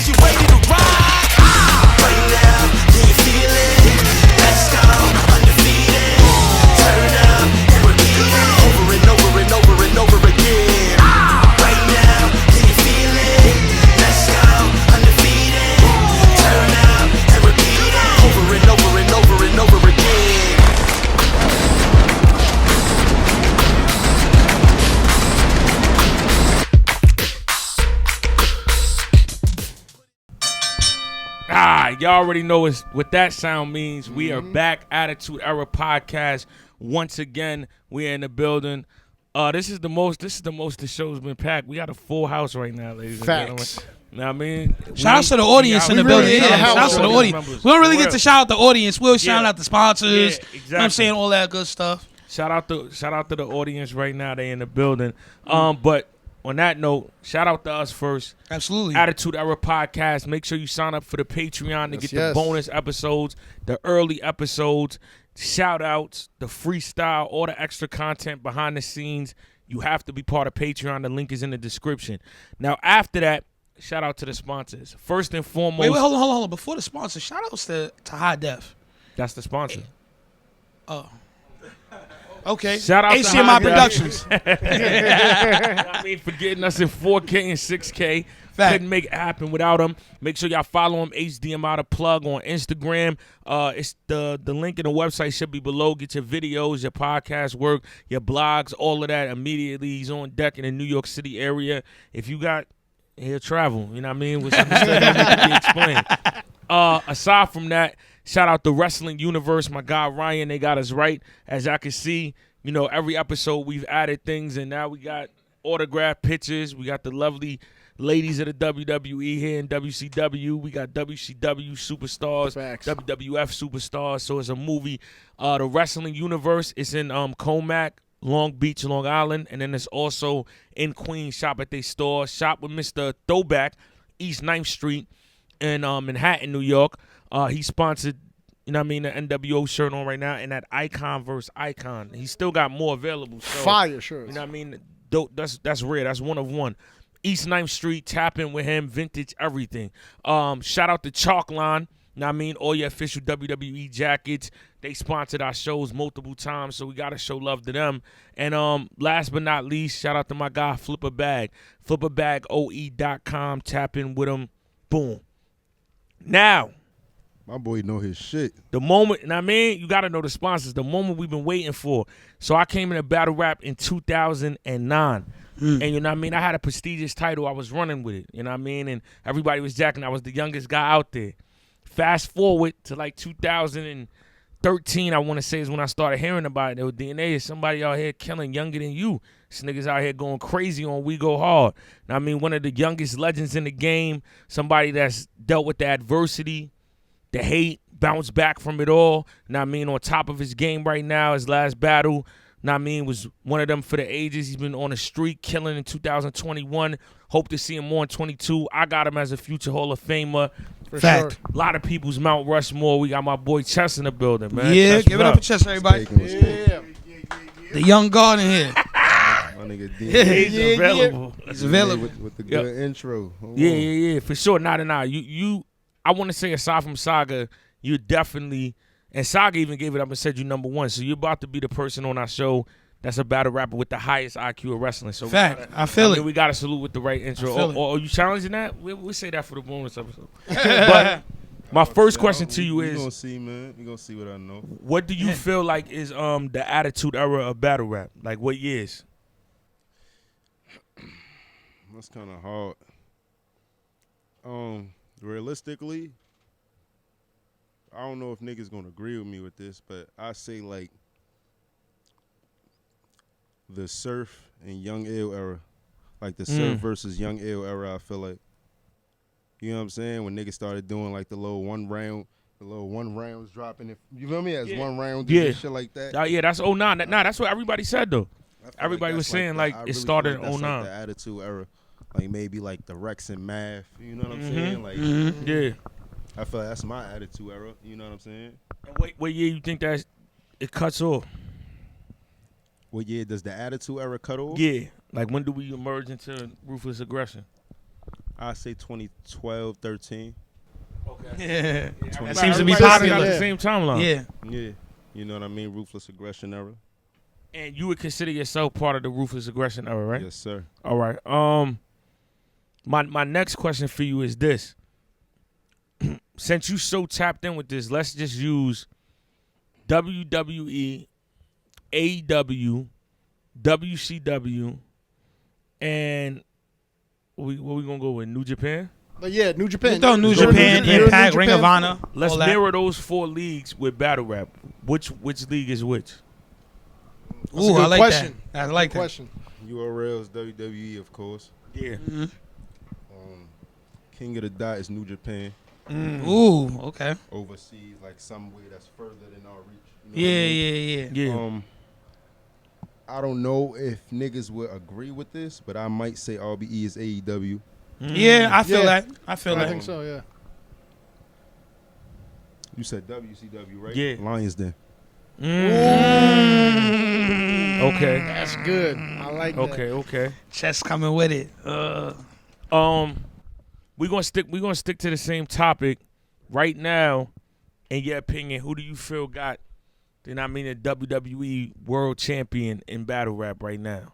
Is you ready to ride? Right now, can you feel it? Let's go, undefeated. Turn up and repeat it. Over and over and over and over again. Right now, can you feel it? Let's go, undefeated. Turn up and repeat it. Over and over and over and over again. Y'all already know what that sound means. We are back, Attitude Era Podcast. Once again, we're in the building. This is the most the show's been packed. We got a full house right now, ladies and gentlemen. You know what I mean? Shout out to the audience in the building. Shout out to the audience. We don't really get to shout out the audience. We'll shout out the sponsors. Yeah, exactly. You know what I'm saying? All that good stuff. Shout out to the audience right now. They in the building. But on that note, shout out to us first. Absolutely. Attitude Era Podcast. Make sure you sign up for the Patreon to get the bonus episodes, the early episodes, shout outs, the freestyle, all the extra content behind the scenes. You have to be part of Patreon. The link is in the description. Now, after that, shout out to the sponsors. First and foremost. Wait, hold on. Before the sponsors, shout outs to High Def. That's the sponsor. Oh. Okay. Shout out HCMI to High Productions. I mean, for getting us in 4K and 6K. Fact. Couldn't make it happen without them. Make sure y'all follow them, HDMI The Plug on Instagram. It's the link in the website should be below. Get your videos, your podcast work, your blogs, all of that immediately. He's on deck in the New York City area. If you got, he'll travel. You know what I mean? With some stuff that need to be explained. Aside from that, shout out to Wrestling Universe, my guy Ryan. They got us right. As y'all can see, you know, every episode we've added things, and now we got autographed pictures. We got the lovely ladies of the WWE here in WCW. We got WCW superstars, WWF superstars. So it's a movie. The Wrestling Universe is in Comac, Long Beach, Long Island, and then it's also in Queens. Shop at their store. Shop with Mr. Throwback, East 9th Street in Manhattan, New York. He sponsored, you know what I mean, the NWO shirt on right now, and that Icon versus Icon. He still got more available. So, fire shirts. You know what I mean? That's rare. That's one of one. East 9th Street, tap in with him, vintage everything. Shout out to Chalkline. You know what I mean? All your official WWE jackets. They sponsored our shows multiple times, so we got to show love to them. And last but not least, shout out to my guy, Flipper Bag. FlipperBagOE.com. Tap in with him. Boom. Now, my boy know his shit. the moment, and I mean, you got to know the sponsors, the moment we've been waiting for. So I came into battle rap in 2009. And you know what I mean? I had a prestigious title. I was running with it. You know what I mean? And everybody was jacking. I was the youngest guy out there. Fast forward to like 2013, I want to say, is when I started hearing about it. There was DNA. Somebody out here killing younger than you. This niggas out here going crazy on We Go Hard. Now, I mean, one of the youngest legends in the game. Somebody that's dealt with the adversity, the hate, bounced back from it all. Now, I mean, on top of his game right now, his last battle, know what I mean, was one of them for the ages. He's been on the street killing in 2021. Hope to see him more in 22. I got him as a future Hall of Famer. Fact. Sure. A lot of people's Mount Rushmore. We got my boy Chess in the building, man. Yeah, Chess, give it what up for Chess, everybody. Yeah. The young guard in here. My nigga D. He's available. He's available. With the good intro. Hold on. Yeah, for sure. Not and not. You. I want to say aside from Saga, you definitely, and Saga even gave it up and said you number one. So you're about to be the person on our show that's a battle rapper with the highest IQ of wrestling. So Fact. I feel it. We got to salute with the right intro. I feel it. Or are you challenging that? We'll say that for the bonus episode. But my first question to you You is, gonna see, man. You gonna see what I know. what do you feel like is the attitude era of battle rap? Like what years? That's kind of hard. Realistically, I don't know if niggas gonna agree with me with this, but I say like the Surf and Young Ill era, like the Surf versus Young Ill era. I feel like, you know what I'm saying, when niggas started doing like the little one rounds dropping it. You feel me? As one round, and shit like that. Yeah, that's 09. That's what everybody said though. I feel Everybody like was that's saying like, like I it really started feel like in that's 09. like the attitude era, like maybe like the Rex and Math. You know what I'm saying? Like, Yeah. I feel like that's my attitude era. You know what I'm saying? And what year you think that it cuts off? What year does the attitude era cut off? Yeah. Like when do we emerge into ruthless aggression? I say 2012, 13. Okay. Yeah, that Everybody- seems to be everybody got popular. the same timeline. Yeah. Yeah, you know what I mean. Ruthless aggression era. And you would consider yourself part of the ruthless aggression era, right? Yes, sir. All right. My next question for you is this: since you so tapped in with this, let's just use WWE, AEW, WCW, and what we gonna go with? New Japan. But yeah, New Japan. Throw New Let's go Japan, New Impact, Ring of Japan. Honor. Let's all that. mirror those 4 leagues with battle rap. Which league is which? That's a Ooh, good I like question. that. I like that. Question. URL's WWE, of course. Yeah. King of the Dot is New Japan. Ooh, okay. Overseas, like some way that's further than our reach. You know what I Yeah, mean? yeah, yeah. Yeah. I don't know if niggas would agree with this, but I might say RBE is AEW. Yeah, I feel Yeah. that. I feel I that. think so. Yeah. You said WCW, right? Yeah. Lions Den. Okay. That's good. I like that. Okay. Chess coming with it. We're gonna stick to the same topic right now. In your opinion, who do you feel got the WWE World Champion in battle rap right now?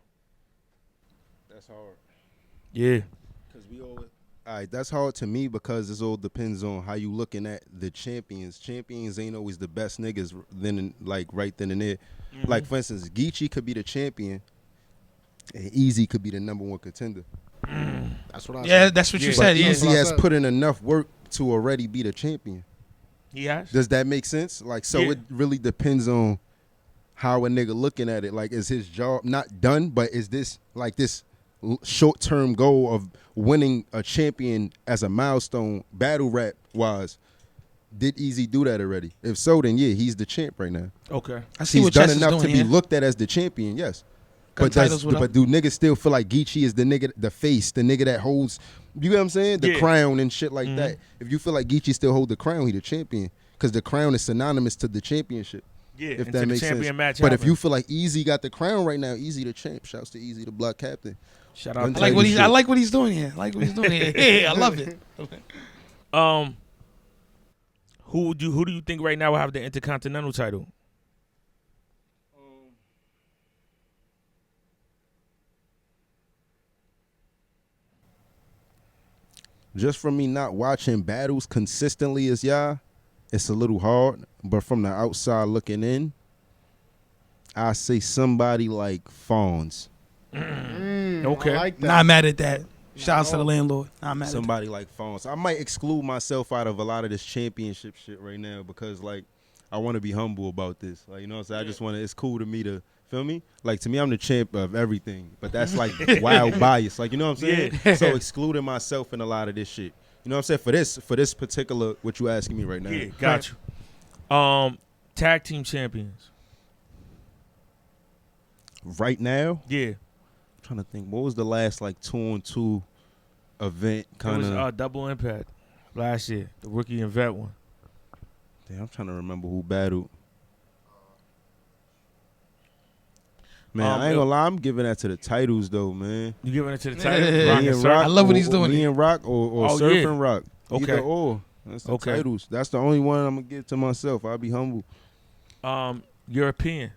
That's hard. Yeah. Cause we always. All right, that's hard to me because this all depends on how you looking at the champions. Champions ain't always the best niggas right then and there. Like for instance, Geechee could be the champion, and Easy could be the #1 contender. That's what I Yeah, said. that's what you Yeah. said. But Yeah. Easy what I has said. put in enough work to already be the champion. He has. Does that make sense? Like, so Yeah. it really depends on how a nigga looking at it. Like, is his job not done, but is this like this short-term goal of winning a champion as a milestone battle rap wise? Did Easy do that already? If so, then yeah, he's the champ right now. Okay. I see He's what done Chess is enough doing to be here. looked at as the champion, yes. Got But titles with but do niggas still feel like Geechee is the nigga, the face, the nigga that holds, you know what I'm saying? The Yeah. crown and shit like that. If you feel like Geechee still hold the crown, he the champion. Because the crown is synonymous to the championship. Yeah. If until that the makes champion sense. match But if happen. you feel like Easy got the crown right now, Easy the champ. Shouts to Easy, the block captain. Shout One out. I like To what Title he's. shit. I like what he's doing here. I like what he's doing here. Yeah, I love it. Who do you think right now will have the Intercontinental title? Just from me not watching battles consistently as y'all, it's a little hard. But from the outside looking in, I say somebody like Fawns. Okay. I like that. Not mad at that. Shout out to the landlord. Not mad at that. Somebody like Fawns. I might exclude myself out of a lot of this championship shit right now because like I want to be humble about this. Like, you know what I'm saying? I just want to, it's cool to me to, feel me? Like, to me, I'm the champ of everything. But that's like wild bias. Like, you know what I'm saying? Yeah. So excluding myself in a lot of this shit. You know what I'm saying? For this particular, what you asking me right now. Yeah, got you. Tag team champions. Right now, Yeah. I'm trying to think. What was the last like 2-on-2 event It kind was of? Double Impact last year, the rookie and vet one. Damn, I'm trying to remember who battled. Man, I ain't gonna lie. I'm giving that to the titles though, man. You giving it to the title? Yeah. Rock Me and and Surf? Rock, I love what he's or doing Me here. and Rock or Oh, Surf yeah. and Rock. Okay. Either or. That's the Okay. titles. That's the only one I'm gonna give to myself. I'll be humble. European.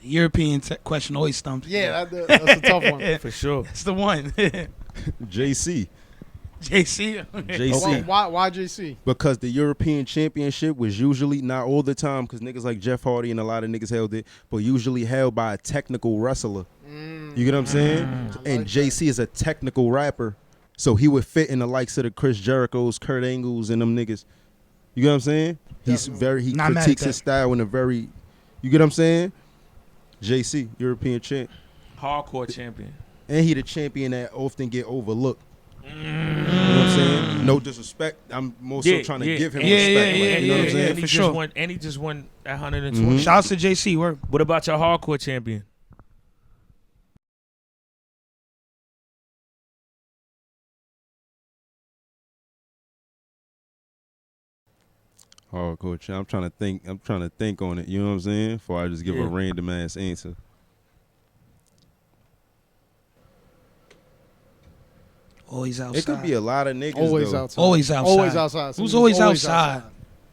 The European question always stumps. Yeah, that's a tough one. For sure. That's the one. JC. JC. JC. Why JC? Because the European Championship was usually, not all the time, because niggas like Jeff Hardy and a lot of niggas held it, but usually held by a technical wrestler. You get what I'm saying? And JC is a technical rapper, so he would fit in the likes of the Chris Jerichos, Kurt Angles, and them niggas. You get what I'm saying? He Not mad at critiques that. his style in a very, you get what I'm saying? JC, European champ. Hardcore champion. And he the champion that often get overlooked. You know what I'm saying? No disrespect. I'm more so trying to give him Yeah, respect. yeah, like, yeah, you know what I'm yeah, saying? And he for just sure. won. And he just won at 120. Shout out to JC. Word. What about your hardcore champion? Hardcore champ. I'm trying to think on it. You know what I'm saying? Before I just give a Yeah. random ass answer. Always outside. It could be a lot of niggas. Always though. outside. Always outside. Always outside. Who's He's always outside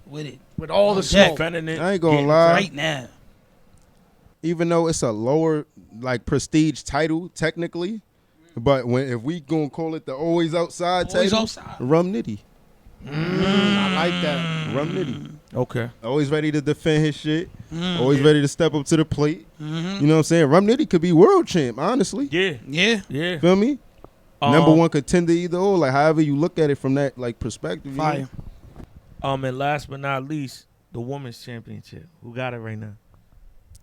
with it with all the Jack. smoke. Defending it. I ain't gonna getting lie. right now? Even though it's a lower like prestige title technically, but if we gonna call it the always outside Always title, outside. Rum Nitty. I like that. Rum Nitty. Okay. Always ready to defend his shit. Mm. Always ready to step up to the plate. Mm-hmm. You know what I'm saying? Rum Nitty could be world champ, honestly. Yeah. Yeah. Yeah. Feel me? Number one contender either or, like however you look at it from that like perspective. You Fire. know? And last but not least, the women's championship. Who got it right now?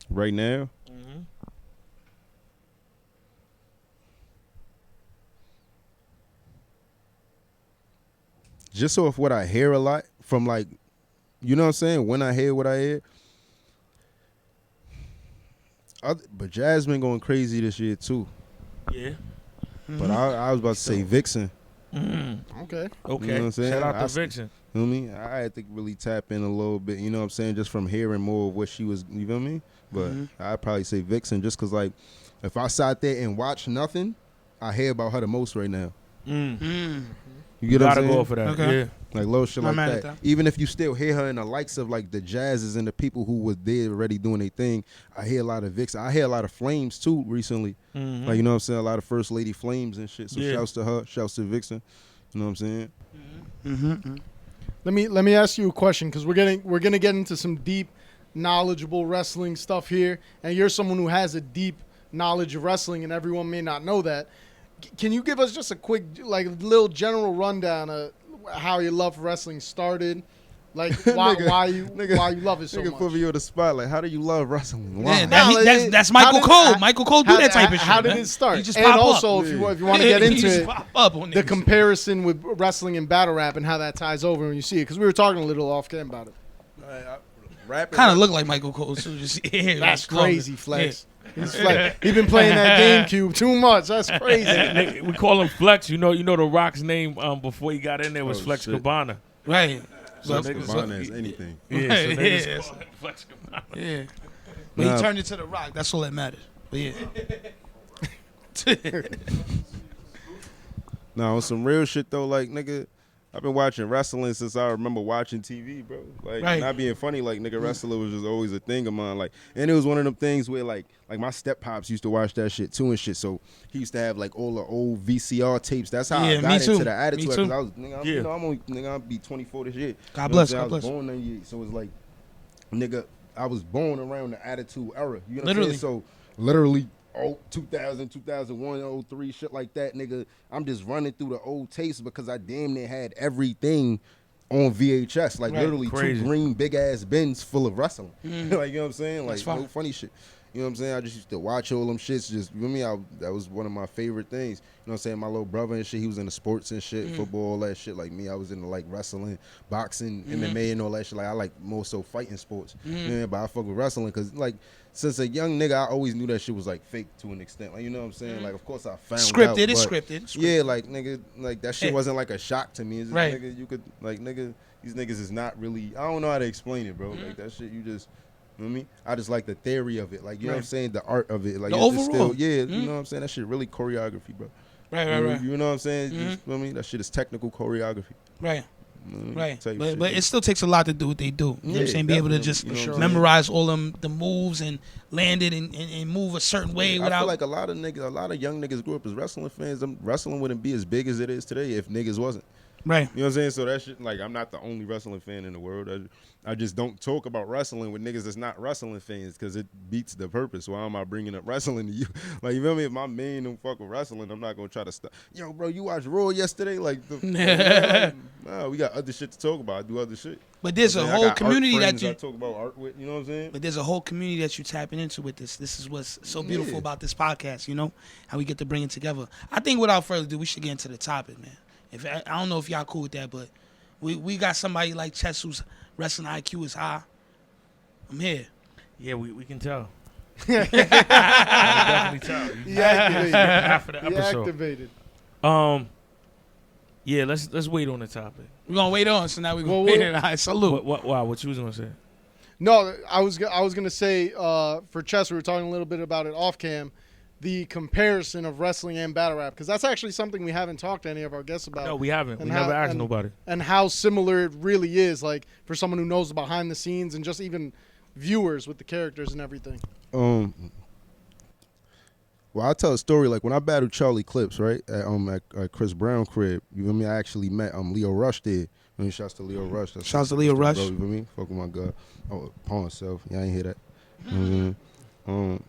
Right now, Mm-hmm. just off what I hear a lot from like, you know what I'm saying? When I hear what I hear. But Jasmine going crazy this year too. Yeah. But I was about to say Vixen. Mm-hmm. Okay. Okay. You know what I'm saying? Shout out to I- Vixen. You know what I mean? I had to really tap in a little bit, you know what I'm saying? Just from hearing more of what she was, you feel me? But I'd probably say Vixen just because, like, if I sat there and watched nothing, I hear about her the most right now. Mm. You get what I'm Gotta saying? go for that. Okay. Yeah. Like, little shit Not like mad that. at that. Even if you still hear her in the likes of, like, the Jazzes and the people who was there already doing their thing, I hear a lot of Vixen. I hear a lot of Flames, too, recently. Mhm. Like, you know what I'm saying? A lot of First Lady Flames and shit. So Yeah. shouts to her. Shouts to Vixen. You know what I'm saying? Mm-hmm. Let me ask you a question because we're gonna get into some deep, knowledgeable wrestling stuff here, and you're someone who has a deep knowledge of wrestling, and everyone may not know that. Can you give us just a quick, like, little general rundown of how your love for wrestling started? Like, why you love it so Nigga much? put me on the spot. Like, how do you love wrestling? Why? Yeah, that's Michael Cole. Michael Cole do that type of shit. How did man. it start? He just and pop also, up. if you want to get He into just it, pop up on the niggas. comparison with wrestling and battle rap and how that ties over when you see it, because we were talking a little off camera about it. Rapping. Kind of look like Michael Cole. So just That's crazy, Flex. He's been playing that GameCube too much. That's crazy. Nigga, we call him Flex. You know the Rock's name before he got in there was Oh, Flex shit. Cabana. Right. Flex niggas- Cabana is anything. Yeah, so Right, niggas yeah. call him Flex Cabana. Yeah. But Nah. he turned into the Rock. That's all that matters. But yeah. Nah, on some real shit though, like nigga, I've been watching wrestling since I remember watching TV, bro. Like, Right. not being funny, like nigga, wrestling was just always a thing of mine. Like, and it was one of them things where like my step pops used to watch that shit too and shit. So he used to have like all the old VCR tapes. That's how Yeah, I me got too. into the attitude. Me Because too. I was, nigga, Yeah. you know, I'm only, nigga, I'll be 24 this year. God You know bless, what I'm God saying? bless. I was born 98, so it's like, nigga, I was born around the attitude era. You know what I'm Literally. saying? So literally. 2000, 2001, 03, shit like that, nigga. I'm just running through the old tapes because I damn near had everything on VHS. Like, Right. literally Crazy. two green big-ass bins full of wrestling. Like, you know what I'm saying? Like, That's fine. no funny shit. You know what I'm saying? I just used to watch all them shits. Just, you know what I mean? That was one of my favorite things. You know what I'm saying? My little brother and shit, he was into sports and shit, football, all that shit. Like me, I was into, like, wrestling, boxing, MMA, and all that shit. Like, I like more so fighting sports. Yeah, but I fuck with wrestling because, like, since a young nigga, I always knew that shit was, like, fake to an extent. Like, you know what I'm saying? Like, of course, I found out. Scripted. It's but- scripted. Yeah, like, nigga, like, that shit Yeah. wasn't, like, a shock to me. It's just, Right. nigga, you could, like, nigga, these niggas is not really, I don't know how to explain it, bro. Like, that shit, you just, you know what I mean? I just like the theory of it. Like, you know what I'm Right. saying? The art of it. Like, The it's just overall. still, yeah, you know what I'm saying? That shit really choreography, bro. Right, You right, know- right. You know what I'm saying? Just, you know what I mean? That shit is technical choreography. Right. You know what I mean? Right. Type But shit. it still takes a lot to do what they do. You know what I'm Yeah, saying? Be able to definitely. just You know what I'm saying? memorize all them the moves and land it and move a certain way I without feel like a lot of young niggas grew up as wrestling fans. Wrestling wouldn't be as big as it is today if niggas wasn't. right. You know what I'm saying? So that shit, like, I'm not the only wrestling fan in the world. I just don't talk about wrestling with niggas that's not wrestling fans because it beats the purpose. Why am I bringing up wrestling to you? Like, you feel me? If my man don't fuck with wrestling, I'm not going to try to stop. Yo, bro, you watched Raw yesterday? Like, nah, we got other shit to talk about. I do other shit. But there's a I whole got art community that friends you I talk about art with. You know what I'm saying? But there's a whole community that you're tapping into with this. This is what's so beautiful Yeah. about this podcast, you know, how we get to bring it together. I think without further ado, we should get into the topic, man. If I don't know if y'all cool with that, but we got somebody like Chess whose wrestling IQ is high. I'm here. Yeah, we can tell. I can definitely tell. He activated. Half of the He episode. activated. Yeah, let's wait on the topic. We're gonna wait on. So now we're gonna Well, wait. All right, salute. What you was gonna say? No, I was gonna say for Chess, we were talking a little bit about it off cam, the comparison of wrestling and battle rap, because that's actually something we haven't talked to any of our guests about. No, we haven't. And We never asked and- nobody. And how similar it really is, like for someone who knows the behind the scenes and just even viewers with the characters and everything. Well, I'll tell a story. Like when I battled Charlie Clips, right, at Chris Brown crib, you feel me? I actually met Leo Rush there. I mean, shouts to Leo Rush. Shouts to Leo Rush. Bro, you feel me? Fuck with my God. Oh, pawn himself. Yeah, I ain't hear that. You know what I mean?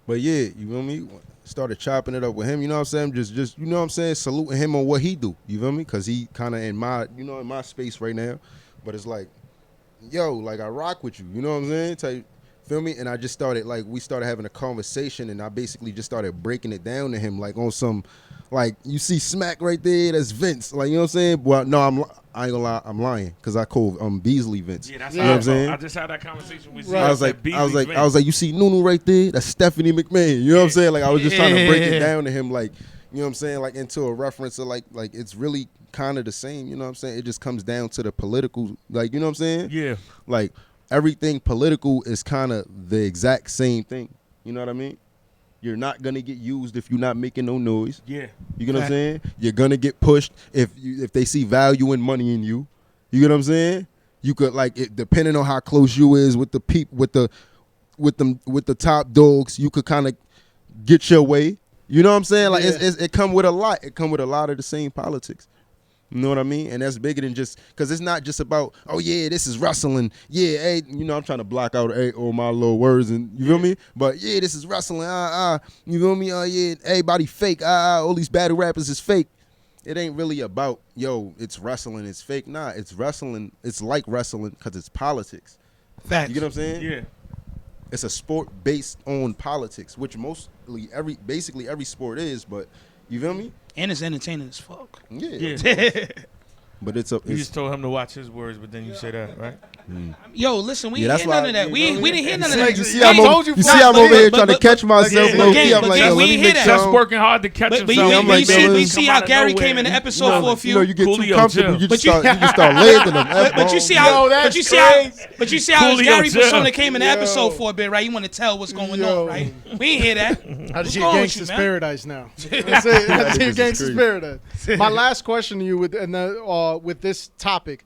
But yeah, you feel me? Started chopping it up with him. You know what I'm saying? Just you know what I'm saying? Saluting him on what he do. You feel me? Cause he kind of in my space right now. But it's like, yo, like I rock with you. You know what I'm saying? Type, feel me? And I just started we started having a conversation, and I basically just started breaking it down to him, like on some, like you see Smack right there, that's Vince. Like you know what I'm saying? Well, no, I ain't gonna lie, I'm lying, cause I called Beasley Vince. Yeah, that's you know what I'm how saying? I just had that conversation with you. Right. I was like, you see Nunu right there? That's Stephanie McMahon. You know what I'm saying? Like I was just trying to break it down to him, like you know what I'm saying, like into a reference of like it's really kind of the same. You know what I'm saying? It just comes down to the political, like you know what I'm saying? Yeah. Like everything political is kind of the exact same thing. You know what I mean? You're not gonna get used if you're not making no noise. Yeah. You get what I'm saying? You're gonna get pushed if they see value and money in you. You get what I'm saying? You could depending on how close you is with the with the top dogs, you could kind of get your way. You know what I'm saying? Like it come with a lot. It come with a lot of the same politics. You know what I mean? And that's bigger than just, because it's not just about, oh yeah, this is wrestling. Yeah, hey, you know, I'm trying to block out all my little words, and you feel me? But yeah, this is wrestling. You feel me? Oh yeah, everybody fake. All these battle rappers is fake. It ain't really about, yo, it's wrestling, it's fake. Nah, it's wrestling. It's like wrestling because it's politics. Facts. You get what I'm saying? Yeah. It's a sport based on politics, which basically every sport is, but you feel me? And it's entertaining as fuck. Yeah. Yeah. But it's You just told him to watch his words, but then you say that, right? Yo, listen, we Yeah, didn't that's hear none why- of that. We didn't hear none of like that. You see, We I'm ain't- over, you see, I'm over here trying to catch myself. but Low again, key, I'm but like, again, yo, we let me ain't hear make that. Just working hard to catch But himself. you I'm like, yo, see listen. how Gary came in the episode for a few. You know, you get Coolio, too comfortable, chill. you But just start landing them. But you see Yo, how, that's but you see how, crazy. but you see how Coolio, Gary chill. persona came in the Yo. episode for a bit, right? You want to tell what's going Yo. on, right? We ain't hear that. I What's just hear wrong with you, Gangsta's man? Paradise now. That's it. That's Niggas your is Gangsta's crazy. Paradise. My last question to you with this topic: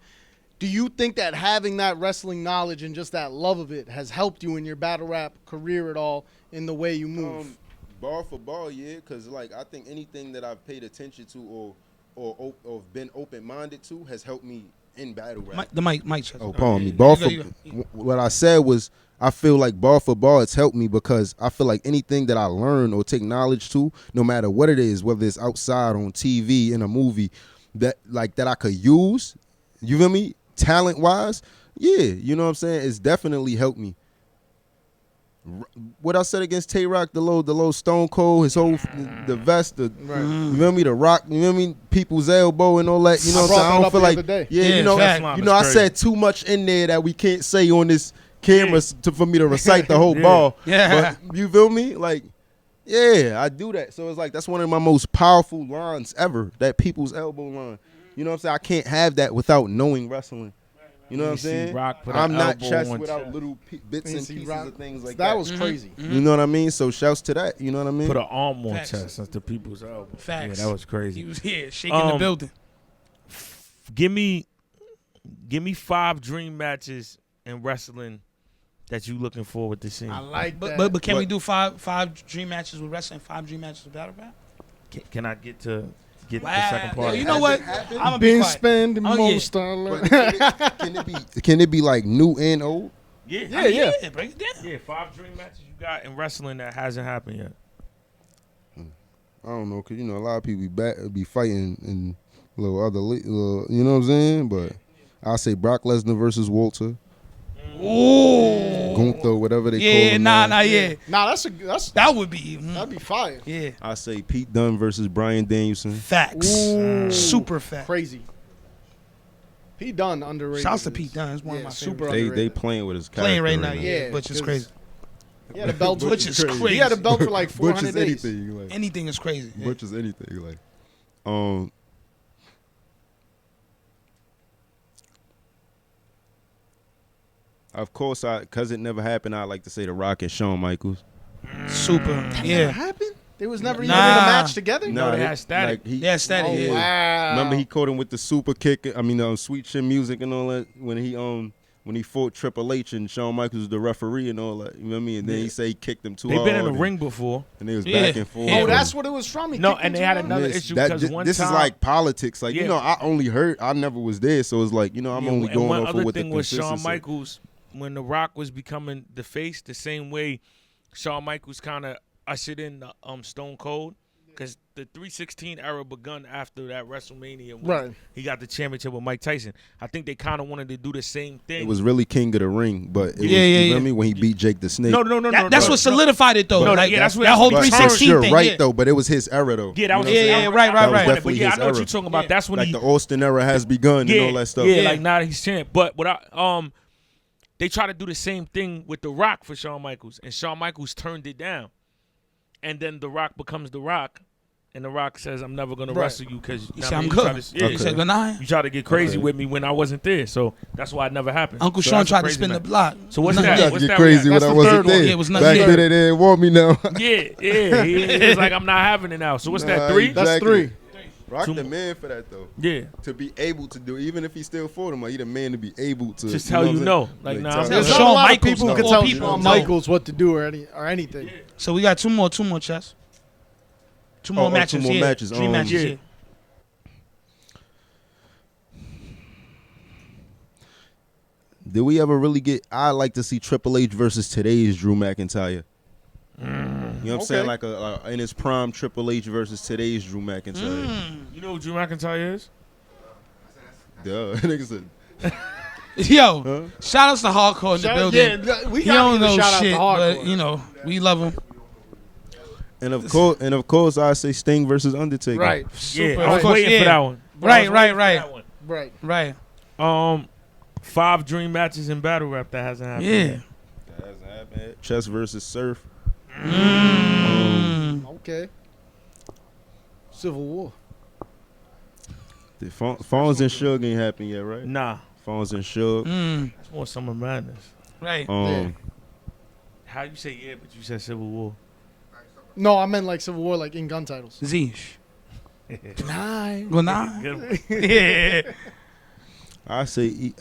do you think that having that wrestling knowledge and just that love of it has helped you in your battle rap career at all in the way you move? Bar for bar, yeah, because like I think anything that I've paid attention to or been open minded to has helped me in battle rap. The mic check. Oh, pardon me. Bar for You go. what I said was I feel like bar for bar it's helped me because I feel like anything that I learn or take knowledge to, no matter what it is, whether it's outside on TV in a movie, that I could use, you feel me? Talent wise, yeah, you know what I'm saying? It's definitely helped me. What I said against Tay Rock, the low Stone Cold, his whole the vest, you feel me, the Rock, you know what I mean, people's elbow and all that, you know what I'm saying? I don't feel like, day. yeah, Yeah, you know, fact. you know, I said too much in there that we can't say on this camera for me to recite the whole ball. Yeah. But you feel me? Like, yeah, I do that. So it's like that's one of my most powerful lines ever, that people's elbow line. You know what I'm saying? I can't have that without knowing wrestling. You know what I'm see saying? Rock put I'm an not elbow chess on without chest. little bits and See, pieces Rock- of things like that that. was crazy. You know what I mean? So shouts to that. You know what I mean? Put an arm on Facts. chest. That's the people's elbow. Facts. Yeah, that was crazy. He was here shaking the building. Give me 5 dream matches in wrestling that you looking forward to seeing. I like that. But can we But- do five dream matches with wrestling, 5 dream matches with battle rap? Can I get the second Wow. part? You know Has what? it happened? I'm gonna be been quiet. spending Oh, yeah. most I learned. But can it be like new and old? Yeah, Yeah, break it down. Yeah, 5 dream matches you got in wrestling that hasn't happened yet. I don't know, cause you know a lot of people be fighting in little other, you know what I'm saying? But I say Brock Lesnar versus Walter, Ooh. Gunther, whatever they call Yeah, him. nah, now. yeah. Nah, that'd That would be. be fire. Yeah. I say Pete Dunne versus Bryan Danielson. Facts. Ooh. Super fact. Crazy. Pete Dunne underrated. Shouts to Pete Dunne. It's one of my super favorites. They playing with his character Playing right now, yeah. Yeah, Butch is 'cause crazy. He had a belt. Butch is crazy. He had a belt for like Butch 400 is days. anything. Like, Anything is crazy. Yeah. Butch is anything. Like, Of course, because it never happened, I like to say The Rock and Shawn Michaels. Super. Never Yeah. happened. They was never even Nah. in a match together. No, they had Static. Like, he, Yeah, Static. Oh, Yeah. wow. Remember he caught him with the super kick. I mean, sweet chin music and all that when he fought Triple H and Shawn Michaels was the referee and all that. You know what I mean? And then he said he kicked him too They've hard. been in the and- ring before. and they was Yeah. back and forth. Yeah. Oh, that's what it was from. He No, kicked and him they had too hard? another This- issue that- because one this time is like politics. Like, Yeah. you know, I only heard. I never was there, so it's like, you know, I'm Yeah, only and going one off other of what the thing was Shawn consistency. Michaels when The Rock was becoming the face, the same way Shawn Michaels kind of ushered in Stone Cold, because the 316 era begun after that WrestleMania when Right. he got the championship with Mike Tyson. I think they kind of wanted to do the same thing. It was really King of the Ring, but it was, Yeah, you yeah. know what I mean? When he beat Jake the Snake. no. That's what solidified it though. No, Like, yeah, that's what- that whole that's what- 316 You're thing. right yeah. though, but it was his era though. Yeah, that was You know Yeah, what I'm yeah, saying? right, That was right. But definitely yeah, I his know what era. you're talking about. Yeah. That's when Like he the Austin era has begun and all that stuff. Yeah, Yeah. like now that he's champ. But they try to do the same thing with The Rock for Shawn Michaels, and Shawn Michaels turned it down. And then The Rock becomes The Rock, and The Rock says, "I'm never gonna Right. wrestle you because He said, I'm good. He said, good night. You try to get crazy Okay. with me when I wasn't there, so that's why it never happened. Uncle So Sean that's a tried to crazy spin the match. block. So what's Nothing that? You did. got What's to get that crazy we when got? I That's the wasn't third one. there. Yeah, it was Back nothing. then they didn't want me now. Yeah. He was like, I'm not having it now. So what's that? Nah, 3? That's Exactly. 3. Rock Two the more. man for that though. Yeah. To be able to do, even if he still fought him, like he the man to be able to Just tell you what no. I'm saying? Like, nah, tell I'm him There's no. not Shawn a lot Michaels, of people who though. can tell People Shawn know. Michaels what to do or anything. So we got two more chess. Two more matches. 2 more yeah. matches. 3 matches. yeah. Yeah. Did we ever really get? I like to see Triple H versus today's Drew McIntyre. You know what I'm saying? Like in his prime, Triple H versus today's Drew McIntyre. You know who Drew McIntyre is? Duh, nigga said. Yo, Huh? shout outs to Hardcore in the building. Yeah, we He got don't to know shout out shit, to but Hardcore. you know we love him. And of course, I say Sting versus Undertaker. Right. Yeah, Super. I was Of course, waiting yeah. for that one. Right, I was waiting right, for that Right. Right. one. 5 dream matches in battle rap that hasn't happened. Yeah. yet. That hasn't happened yet. Chess versus Surf. Okay. Civil War. The Fawns and Suge ain't happened yet, right? Nah, Fawns and Suge. it's more Summer Madness. Right. How you say yeah, but you said Civil War? No, I meant like Civil War, like in gun titles. Zeesh. Nine. Well, nah. Good one. Yeah. I say.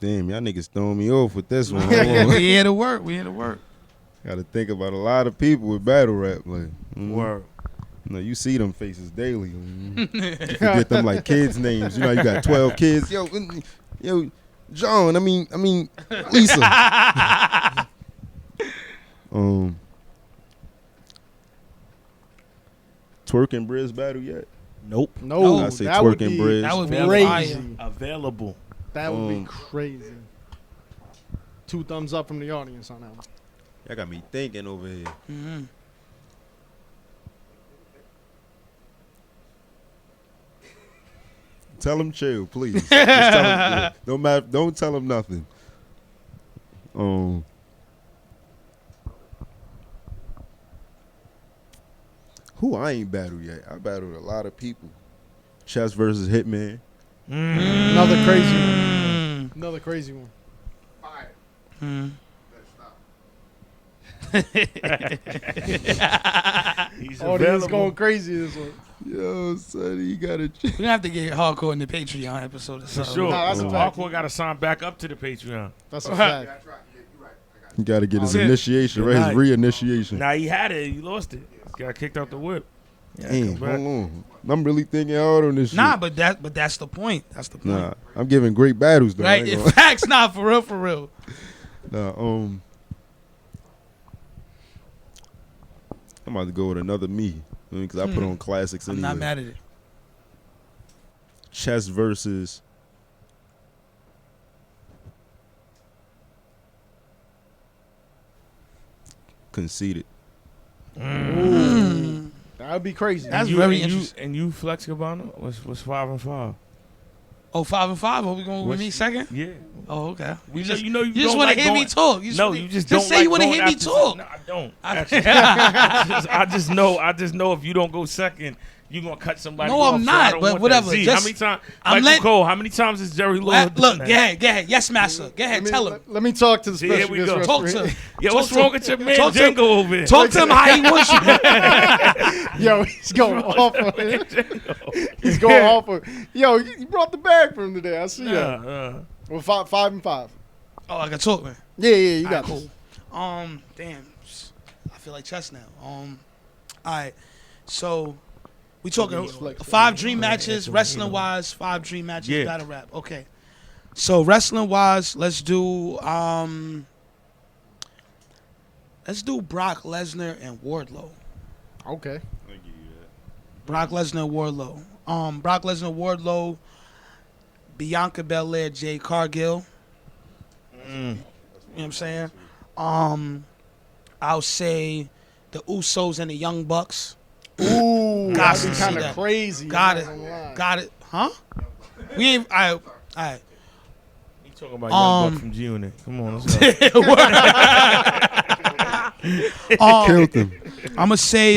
Damn, y'all niggas throwing me off with this one. Hold on. We here to work. We here to work. Gotta think about a lot of people with battle rap. Like, Word. No, you see them faces daily. You forget them like kids' names. You know, you got 12 kids. Yo, John. I mean, Lisa. Twerk and Briz battle yet? Nope. No, I say that Twerk would and be Briz. That would be crazy. fire. Available. That would be crazy. 2 thumbs up from the audience on that one. Y'all got me thinking over here. Mm-hmm. Tell him chill, please. Just tell him, don't tell him nothing. Who I ain't battled yet? I battled a lot of people. Chess versus Hitman. Another crazy one. Another crazy one. He's Audience available. going crazy this one. Yo, son, you gotta. We're gonna have to get Hardcore in the Patreon episode or For something. sure. Nah, that's a fact. Hardcore got to sign back up to the Patreon. That's a fact. You gotta get his Oh, yeah. initiation, Good right? night. His re-initiation. Now he had it. He lost it. Got kicked out the whip. Yeah, Damn, come back. hold on. I'm really thinking hard on this shit. Nah, but that's the point. That's the point. Nah, I'm giving great battles though. I Right? ain't In gonna- facts, not for real, for real. Nah, I'm about to go with another me because I put on classics I'm anyway. not mad at it. Chess versus Conceited. That would be crazy. That's You- very and interesting. You Flex Cabana was 5 and 5. Oh, 5 and 5. Are we going with What's- me second? Yeah. Oh, okay. You just just don't want like to hear me going- talk. No, you just don't say like you want to going hear me after- talk. No, I don't. Actually. I just know if you don't go second, you gonna cut somebody No, off. I'm so not, I don't but want whatever, That. Z, just- how many times? I'm Michael let- Cole, how many times has Jerry Lawler Look, done that? go ahead. Yes, master. Go ahead, tell him. Let me talk to the See, here special we guest go. referee. Talk to him. Yeah, Talk what's to wrong him. with your man Talk to him. Django over there? Talk to him how he wants you. Yo, he's going off on it. He's going off on. Yo, you brought the bag for him today. I see that. Well, 5 and 5. Oh, I can talk, man. Yeah, you All got right, this. cool. Damn. I feel like chess now. All right. So we talking Flex. 5 dream matches, wrestling wise, 5 dream matches, Yeah. battle rap. Okay. So wrestling wise, let's do Brock Lesnar and Wardlow. Okay. Brock Lesnar and Wardlow. Brock Lesnar, Wardlow, Bianca Belair, Jade Cargill. You know what I'm saying? I'll say the Usos and the Young Bucks. Ooh, Got that'd to be see kind of that. crazy. Got I'm not gonna lie. it. Got it. Huh? We ain't. All right. You talking about Young Buck from G Unit? Come on, let's go. Killed him. I'm gonna say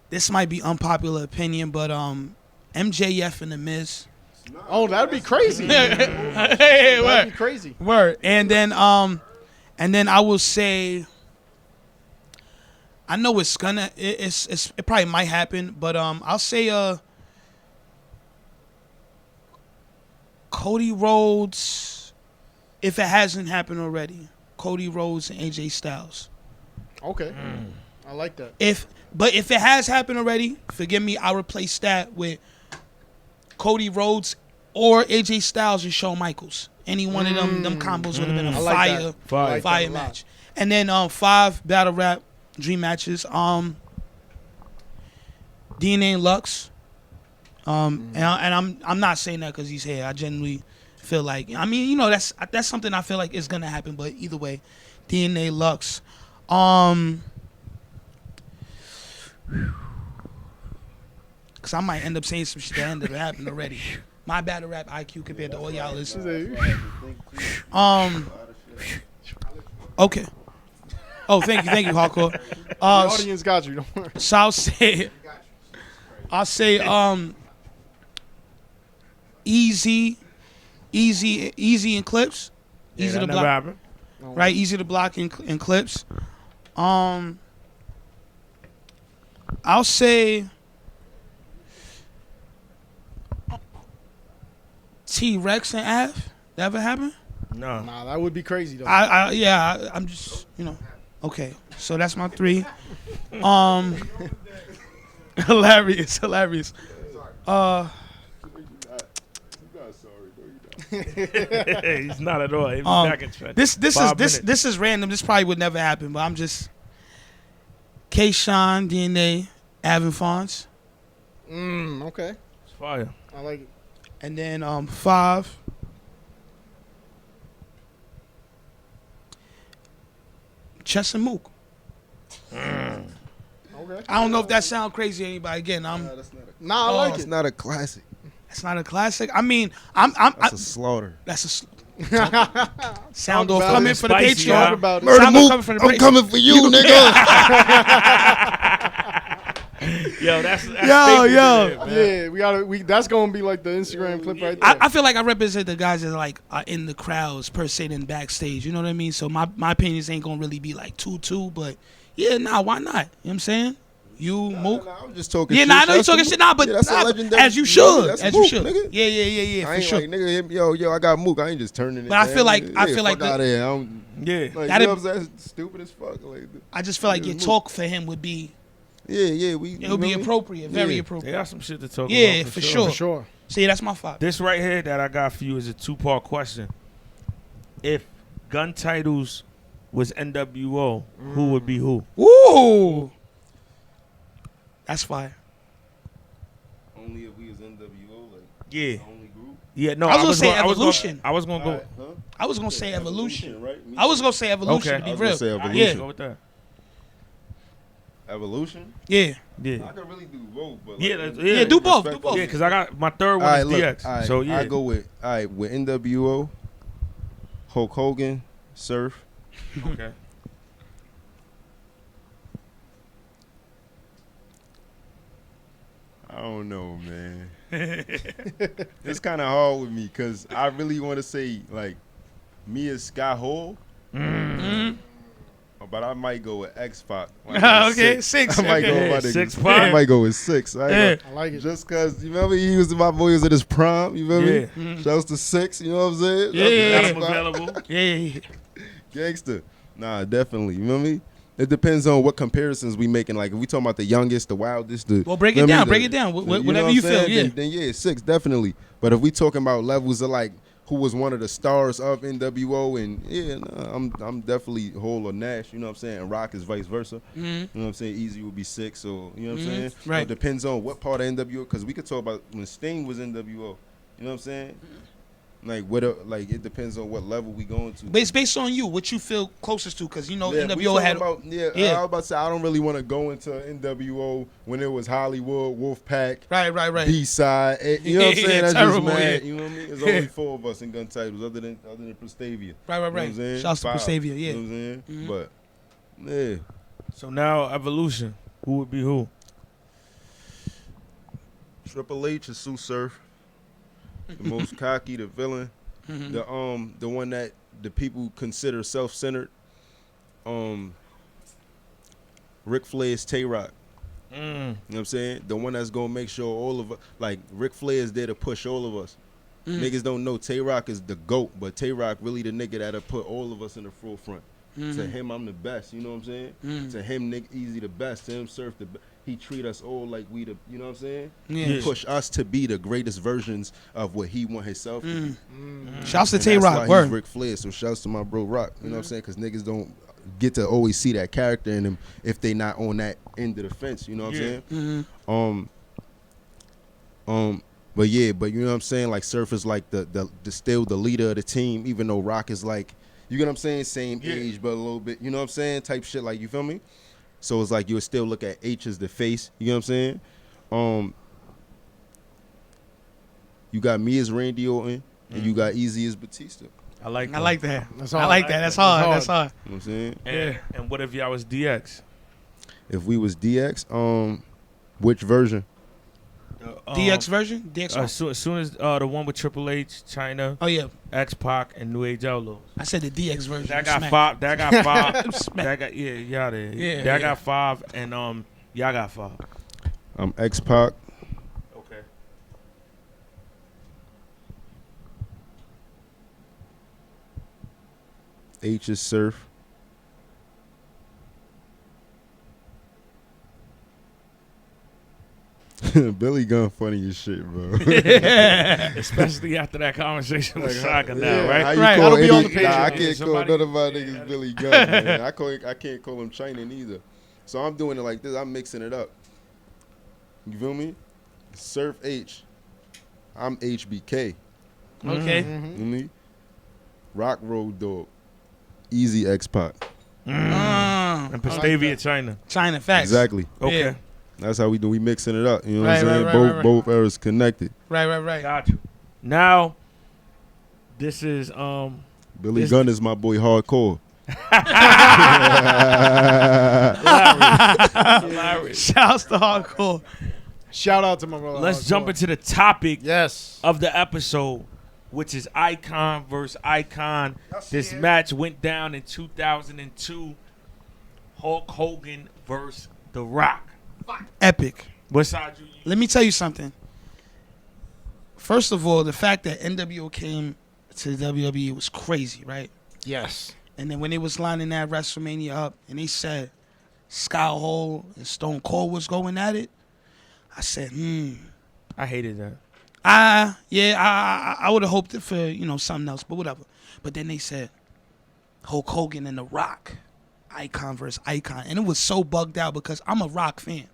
this might be unpopular opinion, but MJF and The Miz. Oh, that'd be crazy. Hey, That'd be crazy. Word. And then I will say, I know it's gonna it probably might happen, but I'll say Cody Rhodes, if it hasn't happened already. Cody Rhodes and AJ Styles. Okay. I like that. If it has happened already, forgive me, I'll replace that with Cody Rhodes or AJ Styles and Shawn Michaels. Any one of them combos would have been a I like fire, that. Fire. I like that fire a lot. match. And then 5 battle rap dream matches. DNA and Lux. And I'm not saying that because he's here. I genuinely feel like, I mean, you know, that's something I feel like is gonna happen. But either way, DNA Lux. Because I might end up saying some shit that ended up happening already. My battle rap IQ compared to all y'all is. Okay. Oh, thank you, hardcore. The audience got you. Don't worry. So I'll say easy in clips. Yeah, Easy that to never block. happened. Right, easy to block in clips. I'll say T-Rex and Av. That ever happen? No. Nah, that would be crazy though. I'm just, you know. Okay, so that's my 3. Hilarious. He's not at all. He'll be back in track. This 5 minutes. is random. This probably would never happen, but I'm just K-Shine, DNA, Avin Fonz, Okay. It's fire. I like it. and then 5. Chess and Mook. Okay. I don't know if that sounds crazy to anybody. Again, Nah, I Oh, like It's it. not a classic. that's not a classic. I mean, That's a slaughter. that's a sound Talk off about coming it. for the Spicy, Patreon. huh? Talk about it. Murder Sound Mook, coming from the I'm break. coming for you, nigga. Yo, that's Yo. staple to Yeah, we gotta. That's gonna be like the Instagram clip right there. I feel like I represent the guys that like are in the crowds per se than backstage. You know what I mean? So my opinions ain't gonna really be like 2-2, but yeah, why not? You know what I'm saying? You Mook. Nah, I'm just talking Yeah, shit. I know you That's talking a shit Mook. now, but Yeah, that's a nah, legendary- as you should, that's as Mook, you should. nigga. Yeah, I for ain't sure. like, nigga, yo, I got Mook. I ain't just turning it. But I feel down. like- I Yeah, feel like fuck the- out of here. I don't, Yeah. like, you That'd- know what I'm saying? It's stupid as fuck. Like, I just feel like your Mook. talk for him would be yeah, it would be appropriate, very They appropriate. got some shit to talk Yeah, about. for For sure. sure. See, that's my 5. This right here that I got for you is a 2-part question. If gun titles was NWO, who would be who? Ooh, that's fire. Only if we was NWO, like Yeah. only group. Yeah, no, I was gonna say I was Evolution. I was gonna go. Huh? I was gonna say Evolution. Right? Me I was gonna say Evolution Okay. to I be was real. gonna say I Evolution. go with that. Evolution. Yeah. Yeah. I could really do both, but Yeah, like, that's- yeah, do both, do respectful. both. Yeah, because I got my third All one right, is look. DX. All right, So yeah. I go with NWO, Hulk Hogan, Surf. Okay. I don't know, man. It's kind of hard with me because I really want to say like me as Scott Hall, but I might go with X Pac. Okay, six. I might go Okay. with my nigga. 6 I Pac. might go with 6. I ain't I like it. just cause you remember he was my boy was at his prime. You remember? Yeah. Shouts to 6. You know what I'm saying? Yeah. Got That's him my- available. Yeah. Gangster. Nah, definitely. You know what I mean? It depends on what comparisons we making. Like if we talking about the youngest, the wildest, the Well, break it you know what I down. mean? Break it down. the- Whatever know what you I'm feel. saying? Yeah. Then yeah, 6 definitely. But if we talking about levels of like who was one of the stars of NWO and yeah, nah, I'm definitely Hall or Nash. You know what I'm saying? And Rock is vice versa. Mhm. You know what I'm saying? Easy would be 6. So you know what I'm saying? Right. It depends on what part of NWO. Because we could talk about when Sting was NWO. You know what I'm saying? Like like it depends on what level we going to. But it's based on you, what you feel closest to, because you know Yeah, we NWO talking had. about, Yeah. I was about to say I don't really want to go into NWO when it was Hollywood, Wolfpack, Right. B-side. You know what I'm saying? Yeah, That's terrible, just mad. yeah. You know what I mean? There's only 4 of us in gun titles other than Prestavia. You Right. know what I'm saying? Shouts to 5. Prestavia, yeah. You know what I'm saying? Mhm. But yeah, So now Evolution. Who would be who? Triple H is Sue Surf, the most cocky, the villain, the one that the people consider self-centered. Ric Flair's Tay-Rock. You know what I'm saying? The one that's gonna make sure all of us, like Ric Flair is there to push all of us. Niggas don't know Tay-Rock is the GOAT, but Tay-Rock really the nigga that'll put all of us in the forefront. To him, I'm the best. You know what I'm saying? To him, Nick Easy the best. To him, Surf the best. He treat us all like we the. You know what I'm saying? Yeah. He push us to be the greatest versions of what he want himself to be. Shouts to And Tay that's Rock. why he's Word. Ric Flair. So shouts to my bro Rock. You know what I'm saying? Because niggas don't get to always see that character in him if they not on that end of the fence. You know what I'm saying? But you know what I'm saying? Like Surf is like the still the leader of the team, even though Rock is like, you get what I'm saying? Same age, but a little bit, you know what I'm saying? Type shit, like, you feel me? So it's like you would still look at H as the face, you know what I'm saying? You got me as Randy Orton, and you got Easy as Batista. I like that. I like that. That's I hard. like that. That's hard. That's That's hard. You know what I'm saying? And what if y'all was DX? If we was DX, which version? DX version? DX. As soon as the one with Triple H, China, Oh yeah, X Pac, and New Age Outlaws. I said the DX version. That got Smack. 5. That got 5. Smack. That got y'all there. Yeah, That yeah. got 5, and y'all got 5. I'm X-Pac. Okay. H is Surf. Billy Gunn funny as shit, bro. Especially after that conversation with Shaka now, Yeah, right? how you Right, call I'll be any- on the page. Nah, I Yeah, can't somebody- call none of my niggas Billy Gunn, man. I can't call him China neither. So I'm doing it like this. I'm mixing it up. You feel me? Surf H. I'm HBK. Okay. You know me? Rock Road Dog. Easy X-Pac. And Prestavia, China. China facts. Exactly. Okay. Yeah. That's how we do. We mixing it up. You know Right, what I'm right, saying? right, both eras connected. Right. Got you. Now, this is Billy This- Gunn is my boy hardcore. hilarious. Shouts to hardcore. Shout out to my brother. Let's Hardcore. jump into the topic Yes. of the episode, which is Icon versus Icon. This match went down in 2002. Hulk Hogan versus The Rock. Epic. What side you? Let me tell you something. First of all, the fact that NWO came to WWE was crazy, right? Yes. And then when they was lining that WrestleMania up and they said Scott Hall and Stone Cold was going at it, I said, I hated that. I would have hoped it for, something else, but whatever. But then they said Hulk Hogan and The Rock, Icon versus Icon. And it was so bugged out because I'm a Rock fan.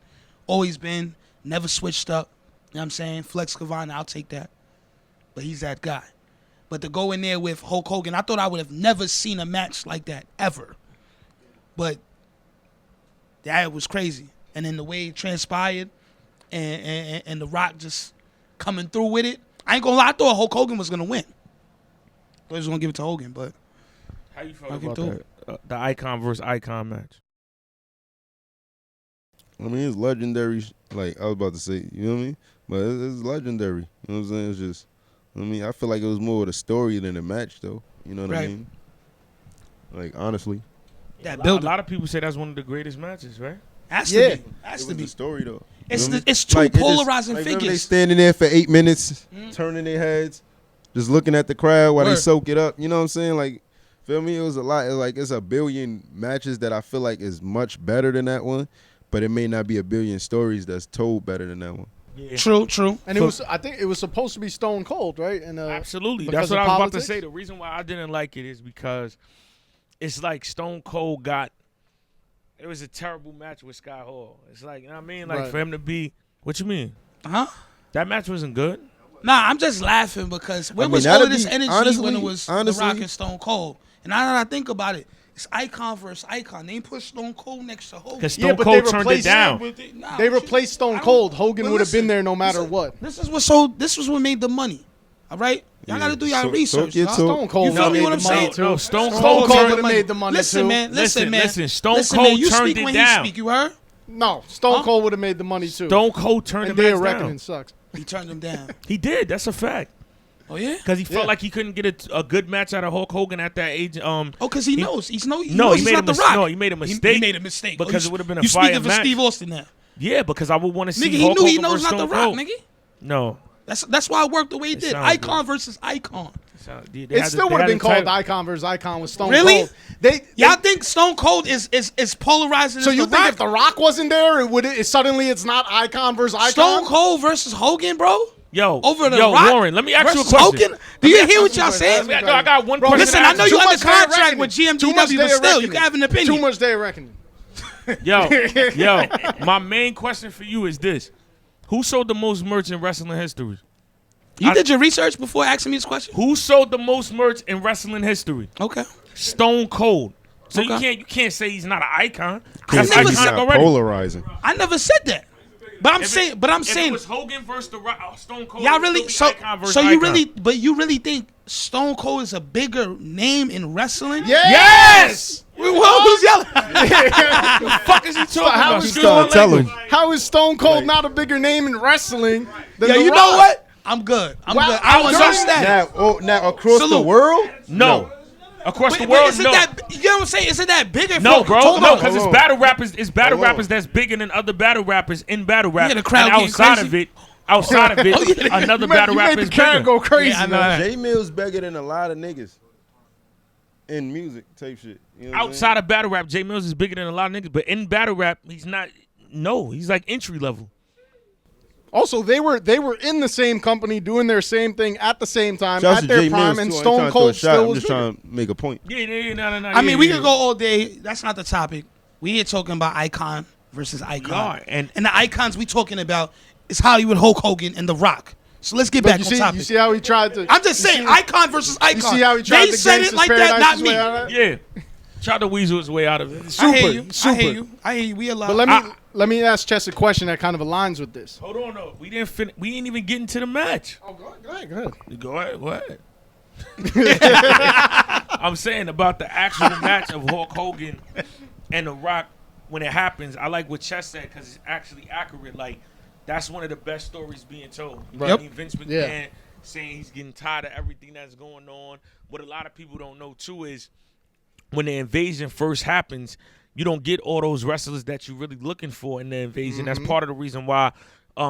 Always been, never switched up. You know what I'm saying? Flex Kavana, I'll take that. But he's that guy. But to go in there with Hulk Hogan, I thought I would have never seen a match like that, ever. But that was crazy. And then the way it transpired, and The Rock just coming through with it. I ain't gonna lie, I thought Hulk Hogan was gonna win. I was gonna give it to Hogan, but How you feel I'll give about it to that? The Icon versus Icon match. I mean, it's legendary. Like I was about to say, you know what I mean? But it's legendary. You know what I'm saying? It's just, I mean, I feel like it was more of the story than the match, though. You know what I Right. mean? Like honestly, that A build lot of people say that's one of the greatest matches, right? has Yeah. to be. Has it to was be. the story though. It's You know what I mean? it's two Like, it just- polarizing like, remember they figures. standing there for 8 minutes, turning their heads, just looking at the crowd while they Word. soak it up. You know what I'm saying? Like, feel me? It was a lot. Like, it's a billion matches that I feel like is much better than that one, but it may not be a billion stories that's told better than that one. Yeah. True. And it was, I think it was supposed to be Stone Cold, right? And Absolutely. because That's what of I was about to politics? say. The reason why I didn't like it is because it's like Stone Cold got. It was a terrible match with Scott Hall. It's like, you know what I mean? Like, Right. for him to be. What you mean? Huh? That match wasn't good? Nah, I'm just laughing because where mean, was all of that'd this be- energy honestly- when it was The honestly- Rock and Stone Cold? And now that I think about it, it's Icon versus Icon. They ain't put Stone Cold next to Hogan. Because Yeah, Stone but Cold they turned it replaced down. Nah, they what replaced I Stone don't- Cold. Hogan Well, would have been listen, there no matter listen, what. This is what made the money. All right? Y'all Yeah. got to do y'all So- research. so- dog. Stone Cold You feel would've me made what the I'm money saying? too. No, Stone Stone Cold Cold turned would have made the money Listen, too. man. Listen, man. Listen, Stone Listen, Cold man. You turned speak it when down. he speak. You heard? No, Stone Huh? Cold would have made the money too. Stone Cold turned and the their match reckoning down. sucks. He turned him down. He did. That's a fact. Oh yeah. Because he felt Yeah. like he couldn't get a good match out of Hulk Hogan at that age. Oh, because he knows. He knows No, he he's made a not the mistake. Rock. No, he made a mistake. He made a mistake. Because you- it would've been a you fire speaking for match. Steve Austin now. Yeah, because I would want to see Nigga, he Hulk knew he Hogan knows versus not the Stone Rock, Cold. nigga. No. That's why it worked the way it It did. sounds Icon good. versus Icon. It still would have been called Icon versus Icon with Stone Really? Cold. They Y'all think Stone Cold is polarizing? so as you the think Rock? if The Rock wasn't there, suddenly it's not Icon versus Icon? Stone Cold versus Hogan, bro? Yo, Over the yo, Rock Warren, let me ask you a versus question. Hogan? Do you hear what y'all saying? Let me- I got one Bro, question. Listen, to I ask know you. you Too under much day of contract reckoning. with Too much GMGW, day but of still, you reckoning. can have an opinion. Too much day of reckoning. Yo, my main question for you is this. Who sold the most merch in wrestling history? You did your research before asking me this question? Who sold the most merch in wrestling history? Okay. Stone Cold. So Okay. you can't say he's not an icon. I That's never iconic said- already. Polarizing. I never said that. But I'm If saying, it- but I'm if saying, it was Hogan versus the Stone Cold. y'all it would really, still so, be icon versus so you icon. really, but you really think Stone Cold is a bigger name in wrestling? Yes. Well, who's yelling? The fuck is he talking how about? is Excuse my Tell language. him. How is Stone Cold not a bigger name in wrestling than Yeah, The you Rock? know what? I'm good. I'm Wow, good. I was I'm on good. status. Now across the Salute. world? No. Across the Wait, world, isn't no. that, you know what I'm saying? Isn't that bigger? No, bro. Hold No, on. because it's Hold on. battle rappers. It's battle Hold on. rappers that's bigger than other battle rappers in battle rap. Yeah, the crowd and getting outside crazy. of it, another battle You rapper made is the crowd bigger. go crazy. Yeah, I know man. that. J Mill's bigger than a lot of niggas in music type shit. You know what I'm Outside of battle rap, Jay Mills is bigger than a lot of niggas. But in battle rap, he's not. No, he's like entry level. Also, they were in the same company doing their same thing at the same time saying? Shouts at to their J prime, Mills, and too. I ain't Stone trying to throw a Cold shot. still I'm was just bigger. trying to make a point. Yeah, no. I mean, we yeah. could go all day. That's not the topic. We here talking about icon versus icon. are, and- the icons we talking about is Hollywood Hulk Hogan and The Rock. So let's get Look, back you on see, topic. you see how he tried to. I'm just saying, icon versus icon. You see how he tried They to said Gangsta's it like that, Paradise not his me. way out of it? Yeah. Tried to weasel his way out of it. Super. I hear you. Super. I hear you. We allowed. But let me ask Chess a question that kind of aligns with this. Hold on, though. We didn't even get into the match. Oh, go ahead. Go ahead. What? I'm saying about the actual match of Hulk Hogan and The Rock when it happens. I like what Chess said because it's actually accurate. Like, that's one of the best stories being told. You know what I mean? Vince McMahon Yeah. saying he's getting tired of everything that's going on. What a lot of people don't know, too, is when the invasion first happens, you don't get all those wrestlers that you're really looking for in the invasion. That's part of the reason why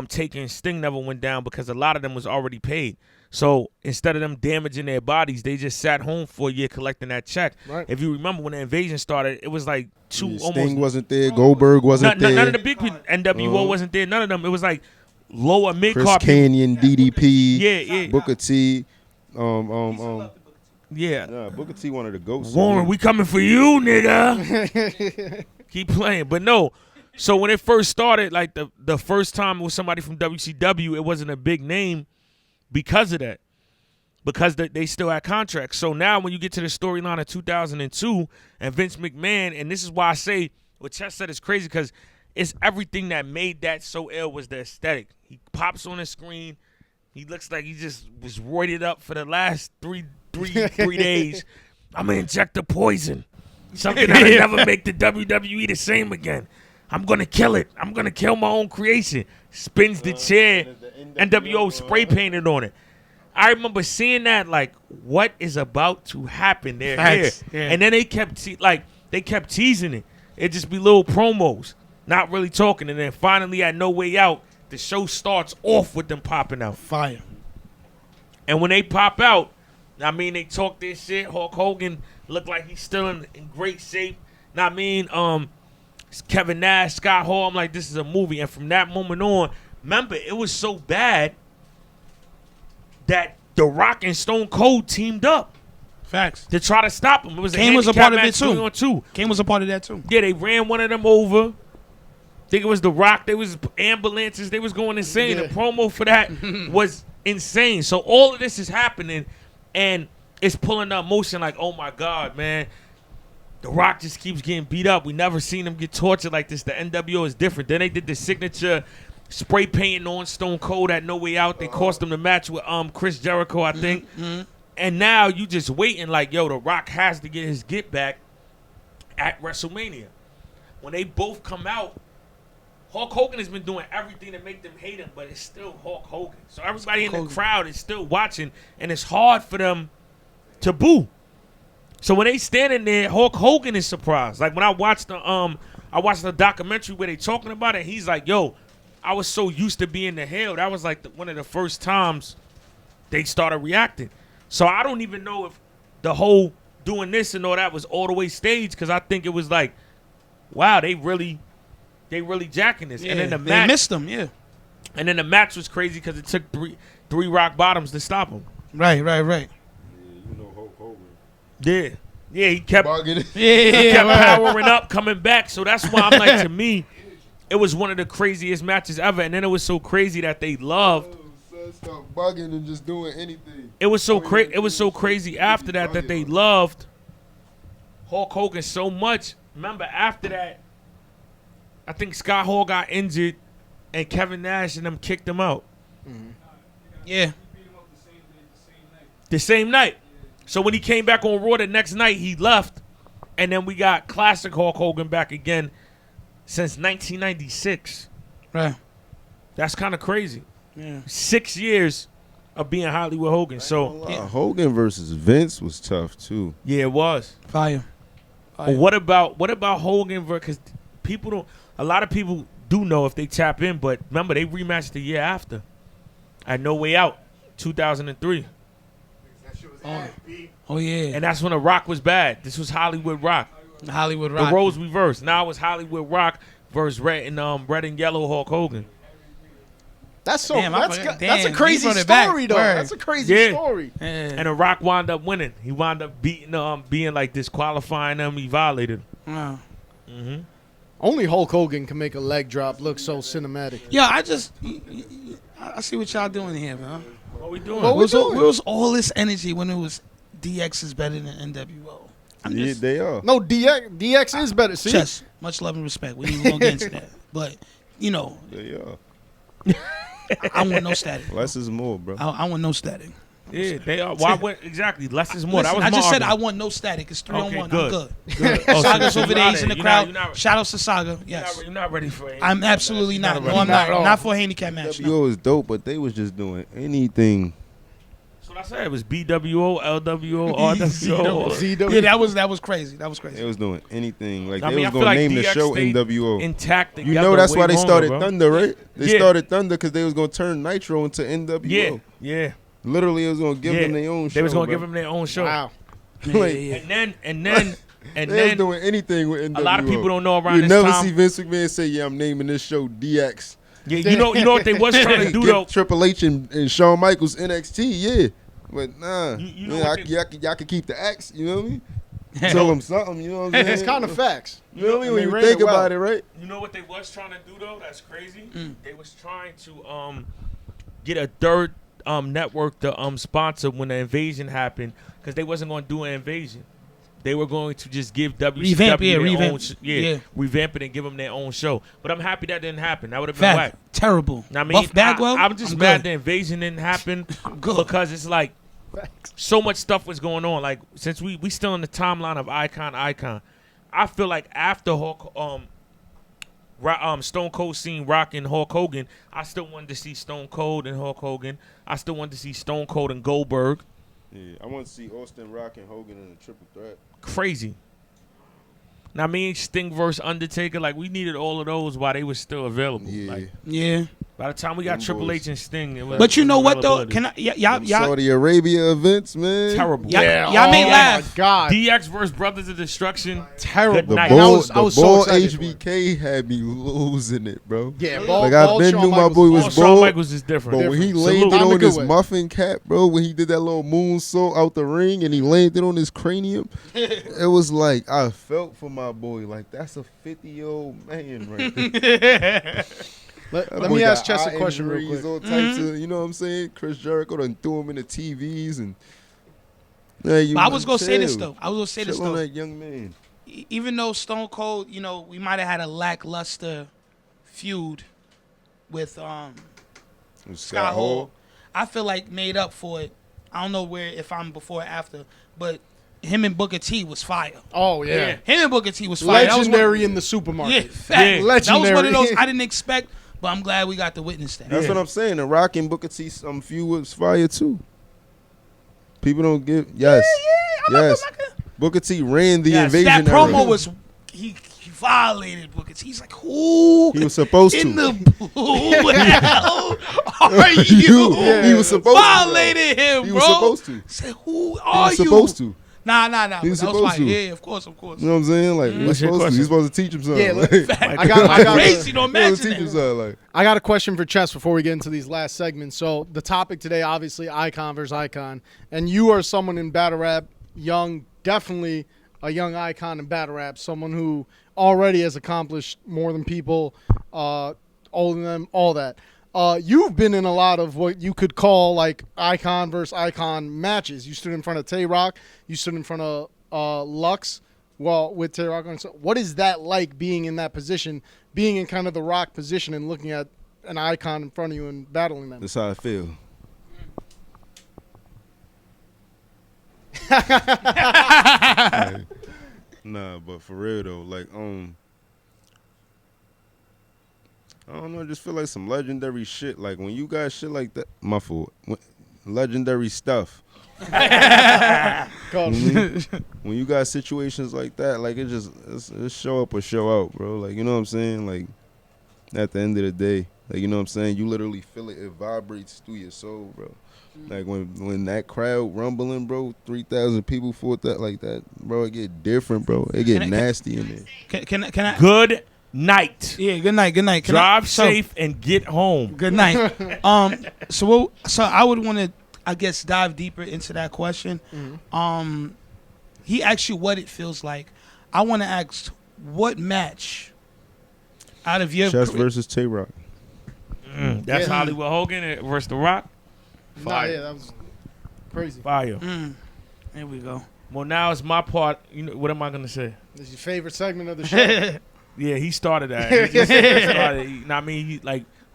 Taker and Sting never went down, because a lot of them was already paid. So instead of them damaging their bodies, they just sat home for a year collecting that check. Right. If you remember when the invasion started, it was like Sting almost wasn't there. Goldberg wasn't there. none of the big people. NWO wasn't there. None of them. It was like lower mid Chris card. Canyon, DDP, Yeah. Booker T. Yeah. Nah, Booker T one of the ghosts. Warren, we coming for you, nigga. Keep playing. But no. So when it first started, like the first time it was somebody from WCW, it wasn't a big name because of that. Because they still had contracts. So now when you get to the storyline of 2002 and Vince McMahon, and this is why I say what Chess said is crazy because it's everything that made that so ill was the aesthetic. He pops on the screen. He looks like he just was roided up for the last three days. I'm gonna inject the poison. Something that'll never make the WWE the same again. I'm gonna kill it. I'm gonna kill my own creation. Spins the chair. NWO spray painted on it. I remember seeing that, like, what is about to happen? They're Facts, here. yeah. And then they kept teasing it. It'd just be little promos, not really talking. And then finally at No Way Out, the show starts off with them popping out. Fire. And when they pop out, I mean, they talk their shit. Hulk Hogan looked like he's still in great shape. And I mean, Kevin Nash, Scott Hall, I'm like, this is a movie. And from that moment on, remember, it was so bad that The Rock and Stone Cold teamed up Facts. to try to stop him. It was Kane was a handicap part of it, match too. 2-on-2. Kane was a part of that too. Yeah, they ran one of them over. I think it was The Rock. There was ambulances. They was going insane. Yeah. The promo for that was insane. So all of this is happening, and it's pulling up motion like, oh, my God, man. The Rock just keeps getting beat up. We never seen him get tortured like this. The NWO is different. Then they did the signature spray painting on Stone Cold at No Way Out. They cost him the match with Chris Jericho, I think. And now you just waiting like, yo, The Rock has to get his get back at WrestleMania. When they both come out, Hulk Hogan has been doing everything to make them hate him, but it's still Hulk Hogan. So everybody in the crowd is still watching, and it's hard for them to boo. So when they standing there, Hulk Hogan is surprised. Like when I watched the documentary where they talking about it, he's like, yo, I was so used to being the heel. That was like one of the first times they started reacting. So I don't even know if the whole doing this and all that was all the way staged, because I think it was like, wow, they really jacking this. Yeah, And then the they match, missed him. Yeah. and then the match was crazy because it took three rock bottoms to stop him. Right. You know Hulk Hogan. Yeah, he kept Bargaining. he kept powering up, coming back. So that's why I'm like, to me, it was one of the craziest matches ever. And then it was so crazy that they loved. Stop bugging and just doing anything. It was so crazy. It was so crazy after that they loved Hulk Hogan so much. Remember, after that, I think Scott Hall got injured, and Kevin Nash and them kicked him out Yeah. the same night. So when he came back on Raw the next night, he left, and then we got classic Hulk Hogan back again since 1996. Right. That's kind of crazy. Yeah. 6 years of being Hollywood Hogan. So Hogan versus Vince was tough too. yeah, it was. Fire. But what about Hogan? Because people don't. A lot of people do know if they tap in, but remember they rematched the year after at No Way Out, 2003, Oh yeah. and that's when The Rock was bad. This was Hollywood Rock. Hollywood The Rock. roles reversed. Now it was Hollywood Rock versus red and yellow Hulk Hogan. That's so. Damn, I that's forgot- that's a damn, crazy he brought it back. story, though. Word. That's a crazy Yeah. story. Yeah. And The Rock wound up winning. He wound up beating being like disqualifying them. He violated. Wow. Only Hulk Hogan can make a leg drop look so cinematic. Yeah, I see what y'all doing here, man. What we doing? What we doing? Where was all this energy when it was DX is better than NWO? I'm Yeah, just they are. No, DX is better. See, Chess. Much love and respect. We ain't even gonna get into that. But you know, They are. I want no static. Less is more, bro. I want no static. Yeah, they are. Why? Exactly. Less is more. Listen, that was I my just said I argument. want no static. It's 3-on-1. Okay, I'm good. good. Good. Oh, Saga's so over you're there. not He's in the you're crowd. not- Shout outs to Saga. Yes. You're not ready for it. I'm absolutely not. No, ready. I'm Not at all. not. Not for a handicap match. No. WO is dope, but they was just doing anything. That's what I said. It was BWO, LWO, RWO. ZW. Yeah, that was crazy. That was They crazy. was doing anything. Like I they mean, I was feel gonna like name the DX show stayed NWO. intact. You together know that's way why they longer, started bro. Thunder, right? They Yeah. started Thunder because they was gonna turn Nitro into NWO. Yeah, yeah. Literally, it was gonna give yeah. them their own show. They was gonna bro. give them their own show. Wow. Yeah, Like, yeah, yeah. And they was then doing anything with NWO. a lot of people don't know around You this never time. see Vince McMahon say, "Yeah, I'm naming this show DX." Yeah, you know what they was trying to do Give though. Triple H and Shawn Michaels NXT, yeah. But nah, You know yeah, what they- y'all can keep the X, you know what I mean? Tell them something, you know what I'm saying? It's kind of facts. You know what I mean? When They you ran think it well. about it, right? You know what they was trying to do though? That's crazy. They was trying to get a third network to sponsor when the invasion happened, because they wasn't gonna do an invasion. they were going to just give WCW Revamp, yeah, their revamp. own Yeah. revamp it and give them their own show. But I'm happy that didn't happen. That would have been whack. Fact. Terrible. I mean, Buff Bagwell. I'm just I'm mad good. the invasion didn't happen good. because it's like so much stuff was going on. Like since we still in the timeline of Icon, I feel like after Stone Cold seen Rock and Hulk Hogan, I still wanted to see Stone Cold and Hulk Hogan. I still wanted to see Stone Cold and Goldberg. Yeah, I want to see Austin, Rock, and Hogan in a triple threat. Crazy. Now, Sting versus Undertaker, like we needed all of those while they were still available. Yeah. Like, Yeah. by the time we got Them Triple boys. H and Sting, it was But you know what though? availability. Can I? Y'all, Saudi Arabia events, man. Terrible. y'all, Yeah. y'all may oh laugh. my God. DX versus Brothers of Destruction. Terrible. Good The night. And ball, I was so excited for it. HBK had me losing it, bro. Yeah, Like, I been Shawn knew my Michaels boy was Oh, Shawn bald, Michaels is different. But when he Different. landed Salute. on In a his good way. muffin cap, bro, when he did that little moonsault out the ring and he landed on his cranium, it was like I felt for my boy. Like that's a 50-year-old man right there. Let That me boy ask got Chess a eye question real injuries, quick. all types of, you know what I'm saying? Chris Jericho done threw him in the TVs and. Yeah, you But I was gonna say this chill. though. I was gonna say this Chill on though. that young man. Even though Stone Cold, we might have had a lackluster feud with Scott Hall, I feel like made up for it. I don't know if I'm before or after, but him and Booker T was fire. Oh yeah, Him and Booker T was fire. That was legendary one- in the Yeah, supermarket. fact. Yeah. That was one Legendary. of those I didn't expect, but I'm glad we got to witness that. That's what I'm saying. The Rock and Booker T feud was fire too. People don't give yes. Yes. Booker T ran the Yes. invasion. That promo era. was he violated Booker T. He's like, who He was supposed in to. the blue hell are you? Yeah, he was supposed to. Violated him, He bro. was supposed to. Said, who He are was you? supposed to. Nah. He was That was supposed fire. to. Yeah, of course. You know what I'm saying? Like he was What's your supposed to. question? He's supposed to teach him something. Yeah, Like, I got Crazy, don't he was imagine supposed to teach him that. something. Like I got a question for Chess before we get into these last segments. So the topic today, obviously, icon versus icon, and you are someone in battle rap, young, definitely a young icon in battle rap, someone who already has accomplished more than people, older than them, all that. You've been in a lot of what you could call like icon versus icon matches. You stood in front of Tay Rock. You stood in front of Lux. Well, with Tay Rock. So what is that like being in that position, being in kind of the Rock position and looking at an icon in front of you and battling them? that's how I feel. Like, nah, but for real though, like I don't know, I just feel like some legendary shit. Like when you got shit like that, my fault. Legendary stuff. When you got situations like that, like it's show up or show out, bro. Like you know what I'm saying? Like at the end of the day, like you know what I'm saying? You literally feel it. It vibrates through your soul, bro. Like when that crowd rumbling, bro, 3,000 people fought that like that, bro. It get different, bro. It get nasty in there. Can I? Good night. Yeah. Good night. Can Drive I, safe and get home. Good night. So I would want to, I guess, dive deeper into that question. He asked you what it feels like. I want to ask, what match out of your Chess career- versus Tay Rock. That's Yeah. Hollywood Hogan versus The Rock. Nah, Fire. yeah, that was crazy. Fire. There we go. Well, now it's my part. You know what am I gonna say? This is your favorite segment of the show. Yeah, he started that. He just started. I mean,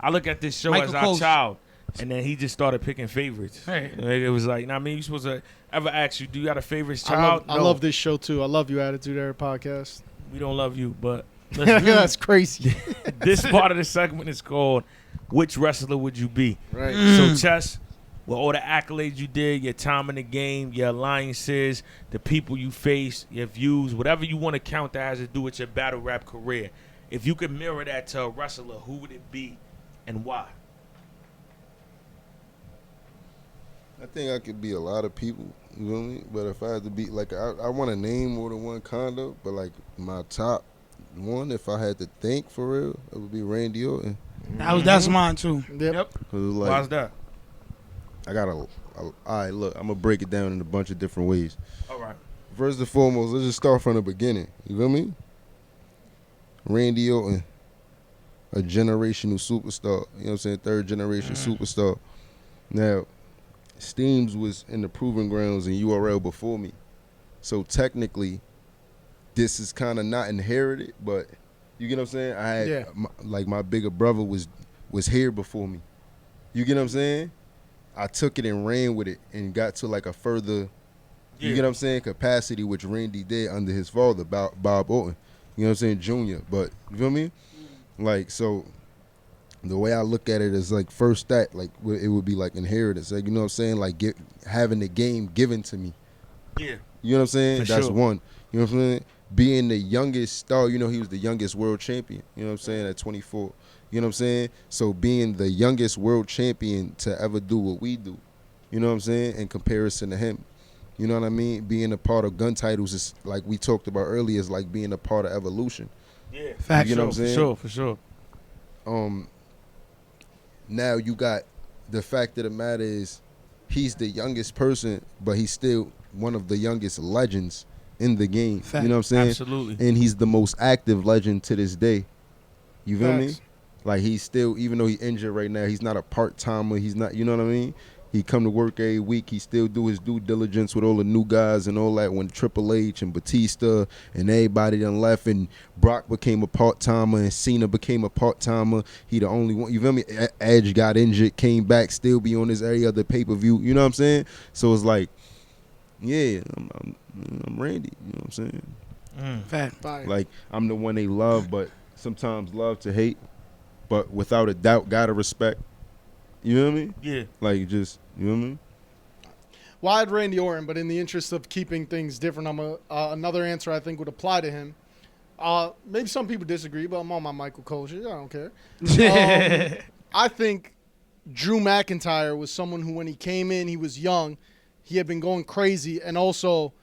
I look at this show Michael as our Coles. child, and then he just started picking favorites. Right. It was like, I mean, you supposed to ever ask you, do you got a favorite I child? love, I No, love this show too. I love you, Attitude Era podcast. we don't love you, but listen, That's crazy. this part of the segment is called "Which Wrestler Would You Be?" Right. So, Chess, with all the accolades you did, your time in the game, your alliances, the people you faced, your views, whatever you want to count that has to do with your battle rap career, if you could mirror that to a wrestler, who would it be and why? I think I could be a lot of people, you know what I mean? But if I had to be, like, I want to name more than one conduct, but, like, my top one, if I had to think for real, it would be Randy Orton. That's mine too. Yep. 'Cause, like, Why's that? I got all right, look, I'm going to break it down in a bunch of different ways. All right. First and foremost, let's just start from the beginning. You feel me? Randy Orton, a generational superstar. You know what I'm saying? Third generation superstar. Now, Steams was in the proving grounds in URL before me. So technically, this is kind of not inherited, but you get what I'm saying? I had Yeah. my bigger brother was here before me. You get what I'm saying? I took it and ran with it and got to like a further, you get what I'm saying, capacity, which Randy did under his father, Bob Orton. You know what I'm saying, Junior. But you feel me? Like, so the way I look at it is like first stat, like it would be like inheritance. Like, you know what I'm saying? Like having the game given to me. Yeah. You know what I'm saying? For That's sure. one. You know what I'm saying? Being the youngest star, you know, he was the youngest world champion. You know what I'm saying? At 24. You know what I'm saying? So being the youngest world champion to ever do what we do, you know what I'm saying? In comparison to him. You know what I mean? Being a part of gun titles is like we talked about earlier, is like being a part of evolution. Yeah. Facts. You know what I'm saying? For sure. Now you got the fact of the matter is he's the youngest person, but he's still one of the youngest legends in the game. Fact. You know what I'm saying? Absolutely. And he's the most active legend to this day. You feel me? Facts. Like he's still, even though he injured right now, he's not a part-timer. He's not, you know what I mean? He come to work every week. He still do his due diligence with all the new guys and all that. When Triple H and Batista and everybody done left and Brock became a part-timer and Cena became a part-timer, he the only one. You feel me? Edge got injured, came back, still be on his every other pay-per-view. You know what I'm saying? So it's like, yeah, I'm Randy. You know what I'm saying? Fact. Fire. Like, I'm the one they love, but sometimes love to hate, but without a doubt, gotta respect. You know what I mean? Yeah. Like, just, you know what I mean? Well, I had Randy Orton, but in the interest of keeping things different, another answer I think would apply to him. Maybe some people disagree, but I'm on my Michael Cole shit. I don't care. I think Drew McIntyre was someone who, when he came in, he was young. He had been going crazy, and also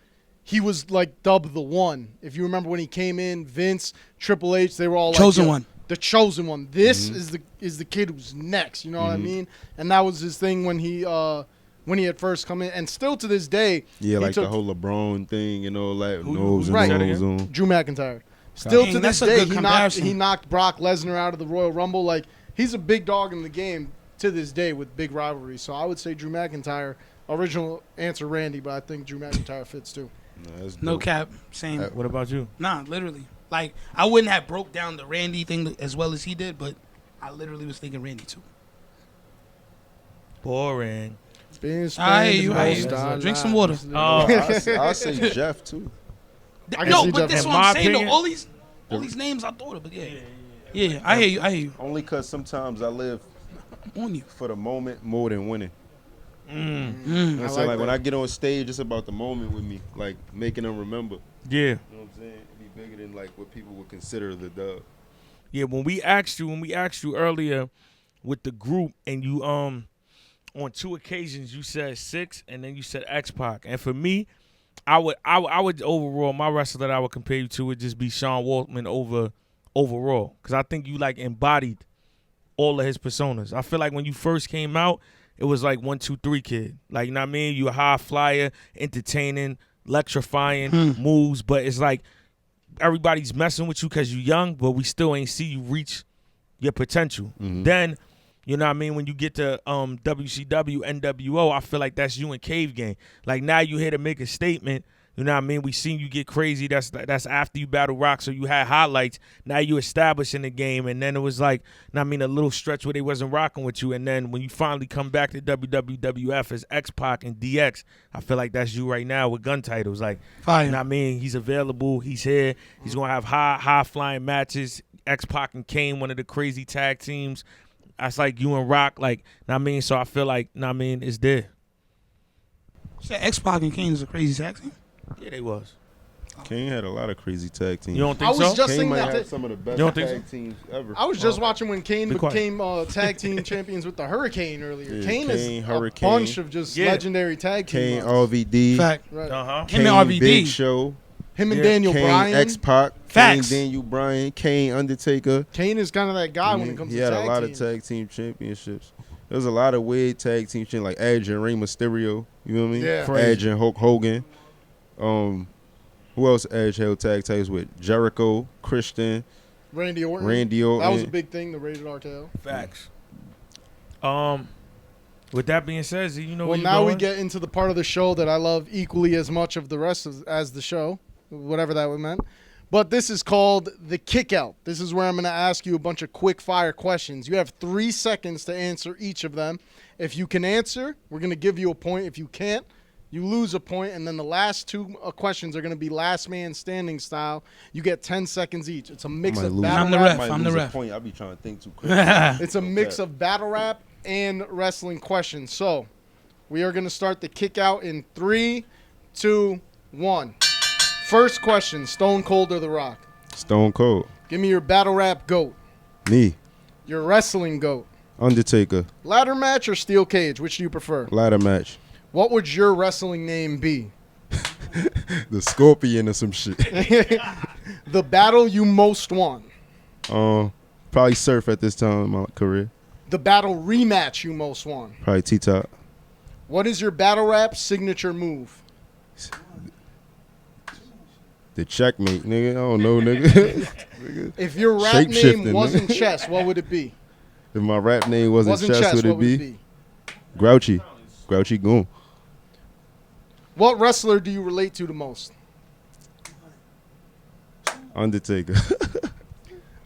he was like dubbed the one. If you remember when he came in, Vince, Triple H, they were all Chosen like, one. the chosen one. This is the kid who's next. You know what I mean? And that was his thing when he had first come in, and still to this day, Yeah, he like took the whole LeBron thing and all that. Who- Nose and right. nose on. Drew McIntyre. Still Dang, to this that's a day, good comparison. he knocked Brock Lesnar out of the Royal Rumble. Like, he's a big dog in the game to this day with big rivalries. So I would say Drew McIntyre. Original answer Randy, but I think Drew McIntyre fits too. Nah, that's No dope. cap. Same. What about you? Nah, literally. Like, I wouldn't have broke down the Randy thing as well as he did, but I literally was thinking Randy too. Boring. I hear you. Drink some water. Oh. I say Jeff, too. I can No, see but Jeff. that's In what I'm my saying. opinion- Though, all these names I thought of, but yeah. I hear you. Only because sometimes I live On you. for the moment more than winning. I You know what I'm saying? like Like, when that. I get on stage, it's about the moment with me. Like, making them remember. Yeah. You know what I'm saying? It'd be bigger than, like, what people would consider the dub. Yeah, when we asked you earlier with the group, and you on 2 occasions you said 6, and then you said X-Pac, and for me, I would overall, my wrestler that I would compare you to would just be Sean Waltman overall, because I think you like embodied all of his personas. I feel like when you first came out, it was like 1, 2, 3 kid, like, you know what I mean? You a high flyer, entertaining, electrifying moves, but it's like everybody's messing with you because you young, but we still ain't see you reach your potential. Then, you know what I mean, when you get to WCW, NWO, I feel like that's you and Cave Gang. Like, now you here to make a statement. You know what I mean? We seen you get crazy. That's after you battle Rock, so you had highlights. Now you establishing the game, and then it was like, you know what I mean, a little stretch where they wasn't rocking with you, and then when you finally come back to WWF as X-Pac and DX, I feel like that's you right now with gun titles. Like, Fire. you know what I mean? He's available. He's here. He's going to have high flying matches. X-Pac and Kane, one of the crazy tag teams. That's like you and Rock. Like, know what I mean? So I feel like, know what I mean, it's there. Said X-Pac and Kane is a crazy tag team. Yeah, they was. Kane had a lot of crazy tag teams. You don't think I was so? just Kane thinking might that. have some of the best You don't think tag teams ever. I was just watching when Kane Be quiet. became tag team champions with the Hurricane earlier. Yeah, Kane is Kane, a Hurricane. bunch of just Yeah. legendary tag team. Kane, runs. RVD, Fact. Right. Uh-huh. Him and Kane, RVD. Big Show, Him and Yeah. Daniel Kane, Bryan. X-Pac, Facts. Kane, Daniel Bryan, Kane, Undertaker. Kane is kind of that guy when it comes he to had tag a lot teams. of tag team championships. There was a lot of weird tag team shit like Edge and Rey Mysterio. You know what I mean? Yeah. Edge and Hulk Hogan. Who else Edge held tag titles with? Jericho, Christian, Randy Orton. Randy Orton. That was a big thing, the rated RKO. Facts. With that being said, Z, you know Well, where you now we going? get into the part of the show that I love equally as much of the rest as the show, whatever that would meant. But this is called the kick out. This is where I'm going to ask you a bunch of quick fire questions. You have 3 seconds to answer each of them. If you can answer, we're going to give you a point. If you can't, you lose a point. And then the last 2 questions are going to be last man standing style. You get 10 seconds each. It's a mix I might of lose- battle I'm the rap. ref. might I'm the lose a ref. point. I be trying to think too quick. It's a mix of battle rap and wrestling questions. So we are going to start the kick out in 3, 2, 1. First question, Stone Cold or The Rock? Stone Cold. Give me your battle rap GOAT. Me. Your wrestling GOAT. Undertaker. Ladder match or steel cage? Which do you prefer? Ladder match. What would your wrestling name be? The Scorpion or some shit. The battle you most won. Probably Surf at this time in my career. The battle rematch you most won. Probably T-Top. What is your battle rap signature move? The checkmate, nigga. I don't know, nigga. If your rap Shape-shifting, name wasn't nigga. chess, what would it be? If my rap name wasn't Chess, would what it be? Grouchy? Grouchy Goon. What wrestler do you relate to the most? Undertaker.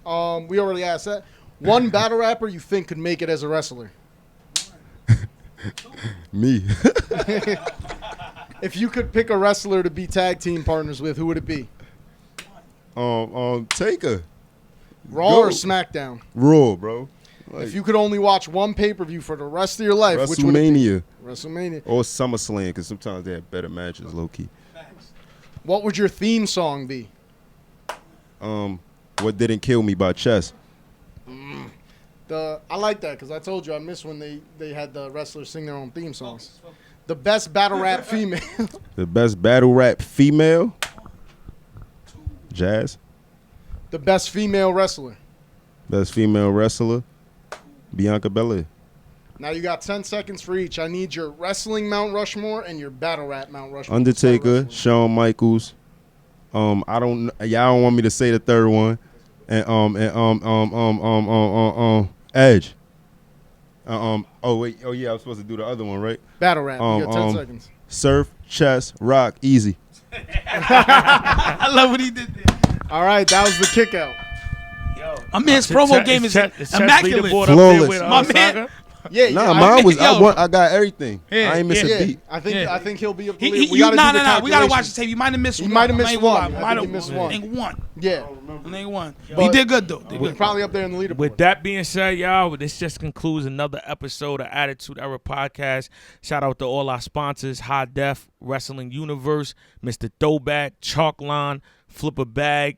We already asked that. One battle rapper you think could make it as a wrestler? Me. If you could pick a wrestler to be tag team partners with, who would it be? Taker. Raw or Go. SmackDown? Raw, bro. Like, If you could only watch one pay-per-view for the rest of your life, which would it be? WrestleMania WrestleMania. or SummerSlam, because sometimes they have better matches, low key. What would your theme song be? What Didn't Kill Me by Chess. I like that because I told you I miss when they had the wrestlers sing their own theme songs. The best battle rap female. The best battle rap female. Jazz. The best female wrestler. Best female wrestler. Bianca Belair. Now you got 10 seconds for each. I need your wrestling Mount Rushmore and your battle rap Mount Rushmore. Undertaker, Start Shawn Michaels. Y'all don't want me to say the third one. And Edge. Oh yeah, I was supposed to do the other one, right? battle rap. You got 10 seconds. Surf, Chess, Rock, Easy. I love what he did there. All right, that was the kick out. My man's promo game is immaculate. Flawless. My man- Yeah, Nah, yeah, mine was yo. I got everything. Yeah, I ain't miss yeah. a beat. I think he'll be up to We we gotta do the we gotta watch calculations. the tape. You might have missed He one. might have missed I ain't one. gonna lie. I Might think he missed one. I think one. Yeah, I think one. He But- did good though. Did we're good. probably up there in the leaderboard. With that being said, y'all, this just concludes another episode of Attitude Era Podcast. Shout out to all our sponsors, High Def, Wrestling Universe, Mr. Throwback, Chalkline, Flip a Bag.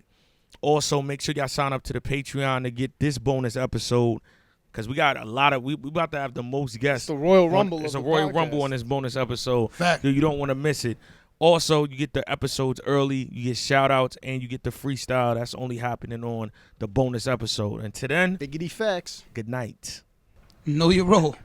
Also, make sure y'all sign up to the Patreon to get this bonus episode because we got a lot of, we about to have the most guests. It's the Royal Rumble. It's of a the Royal podcast. Rumble on this bonus episode. Fact. You don't want to miss it. Also, you get the episodes early, you get shout outs, and you get the freestyle. That's only happening on the bonus episode. Until then, Biggity facts. good night. Know your role.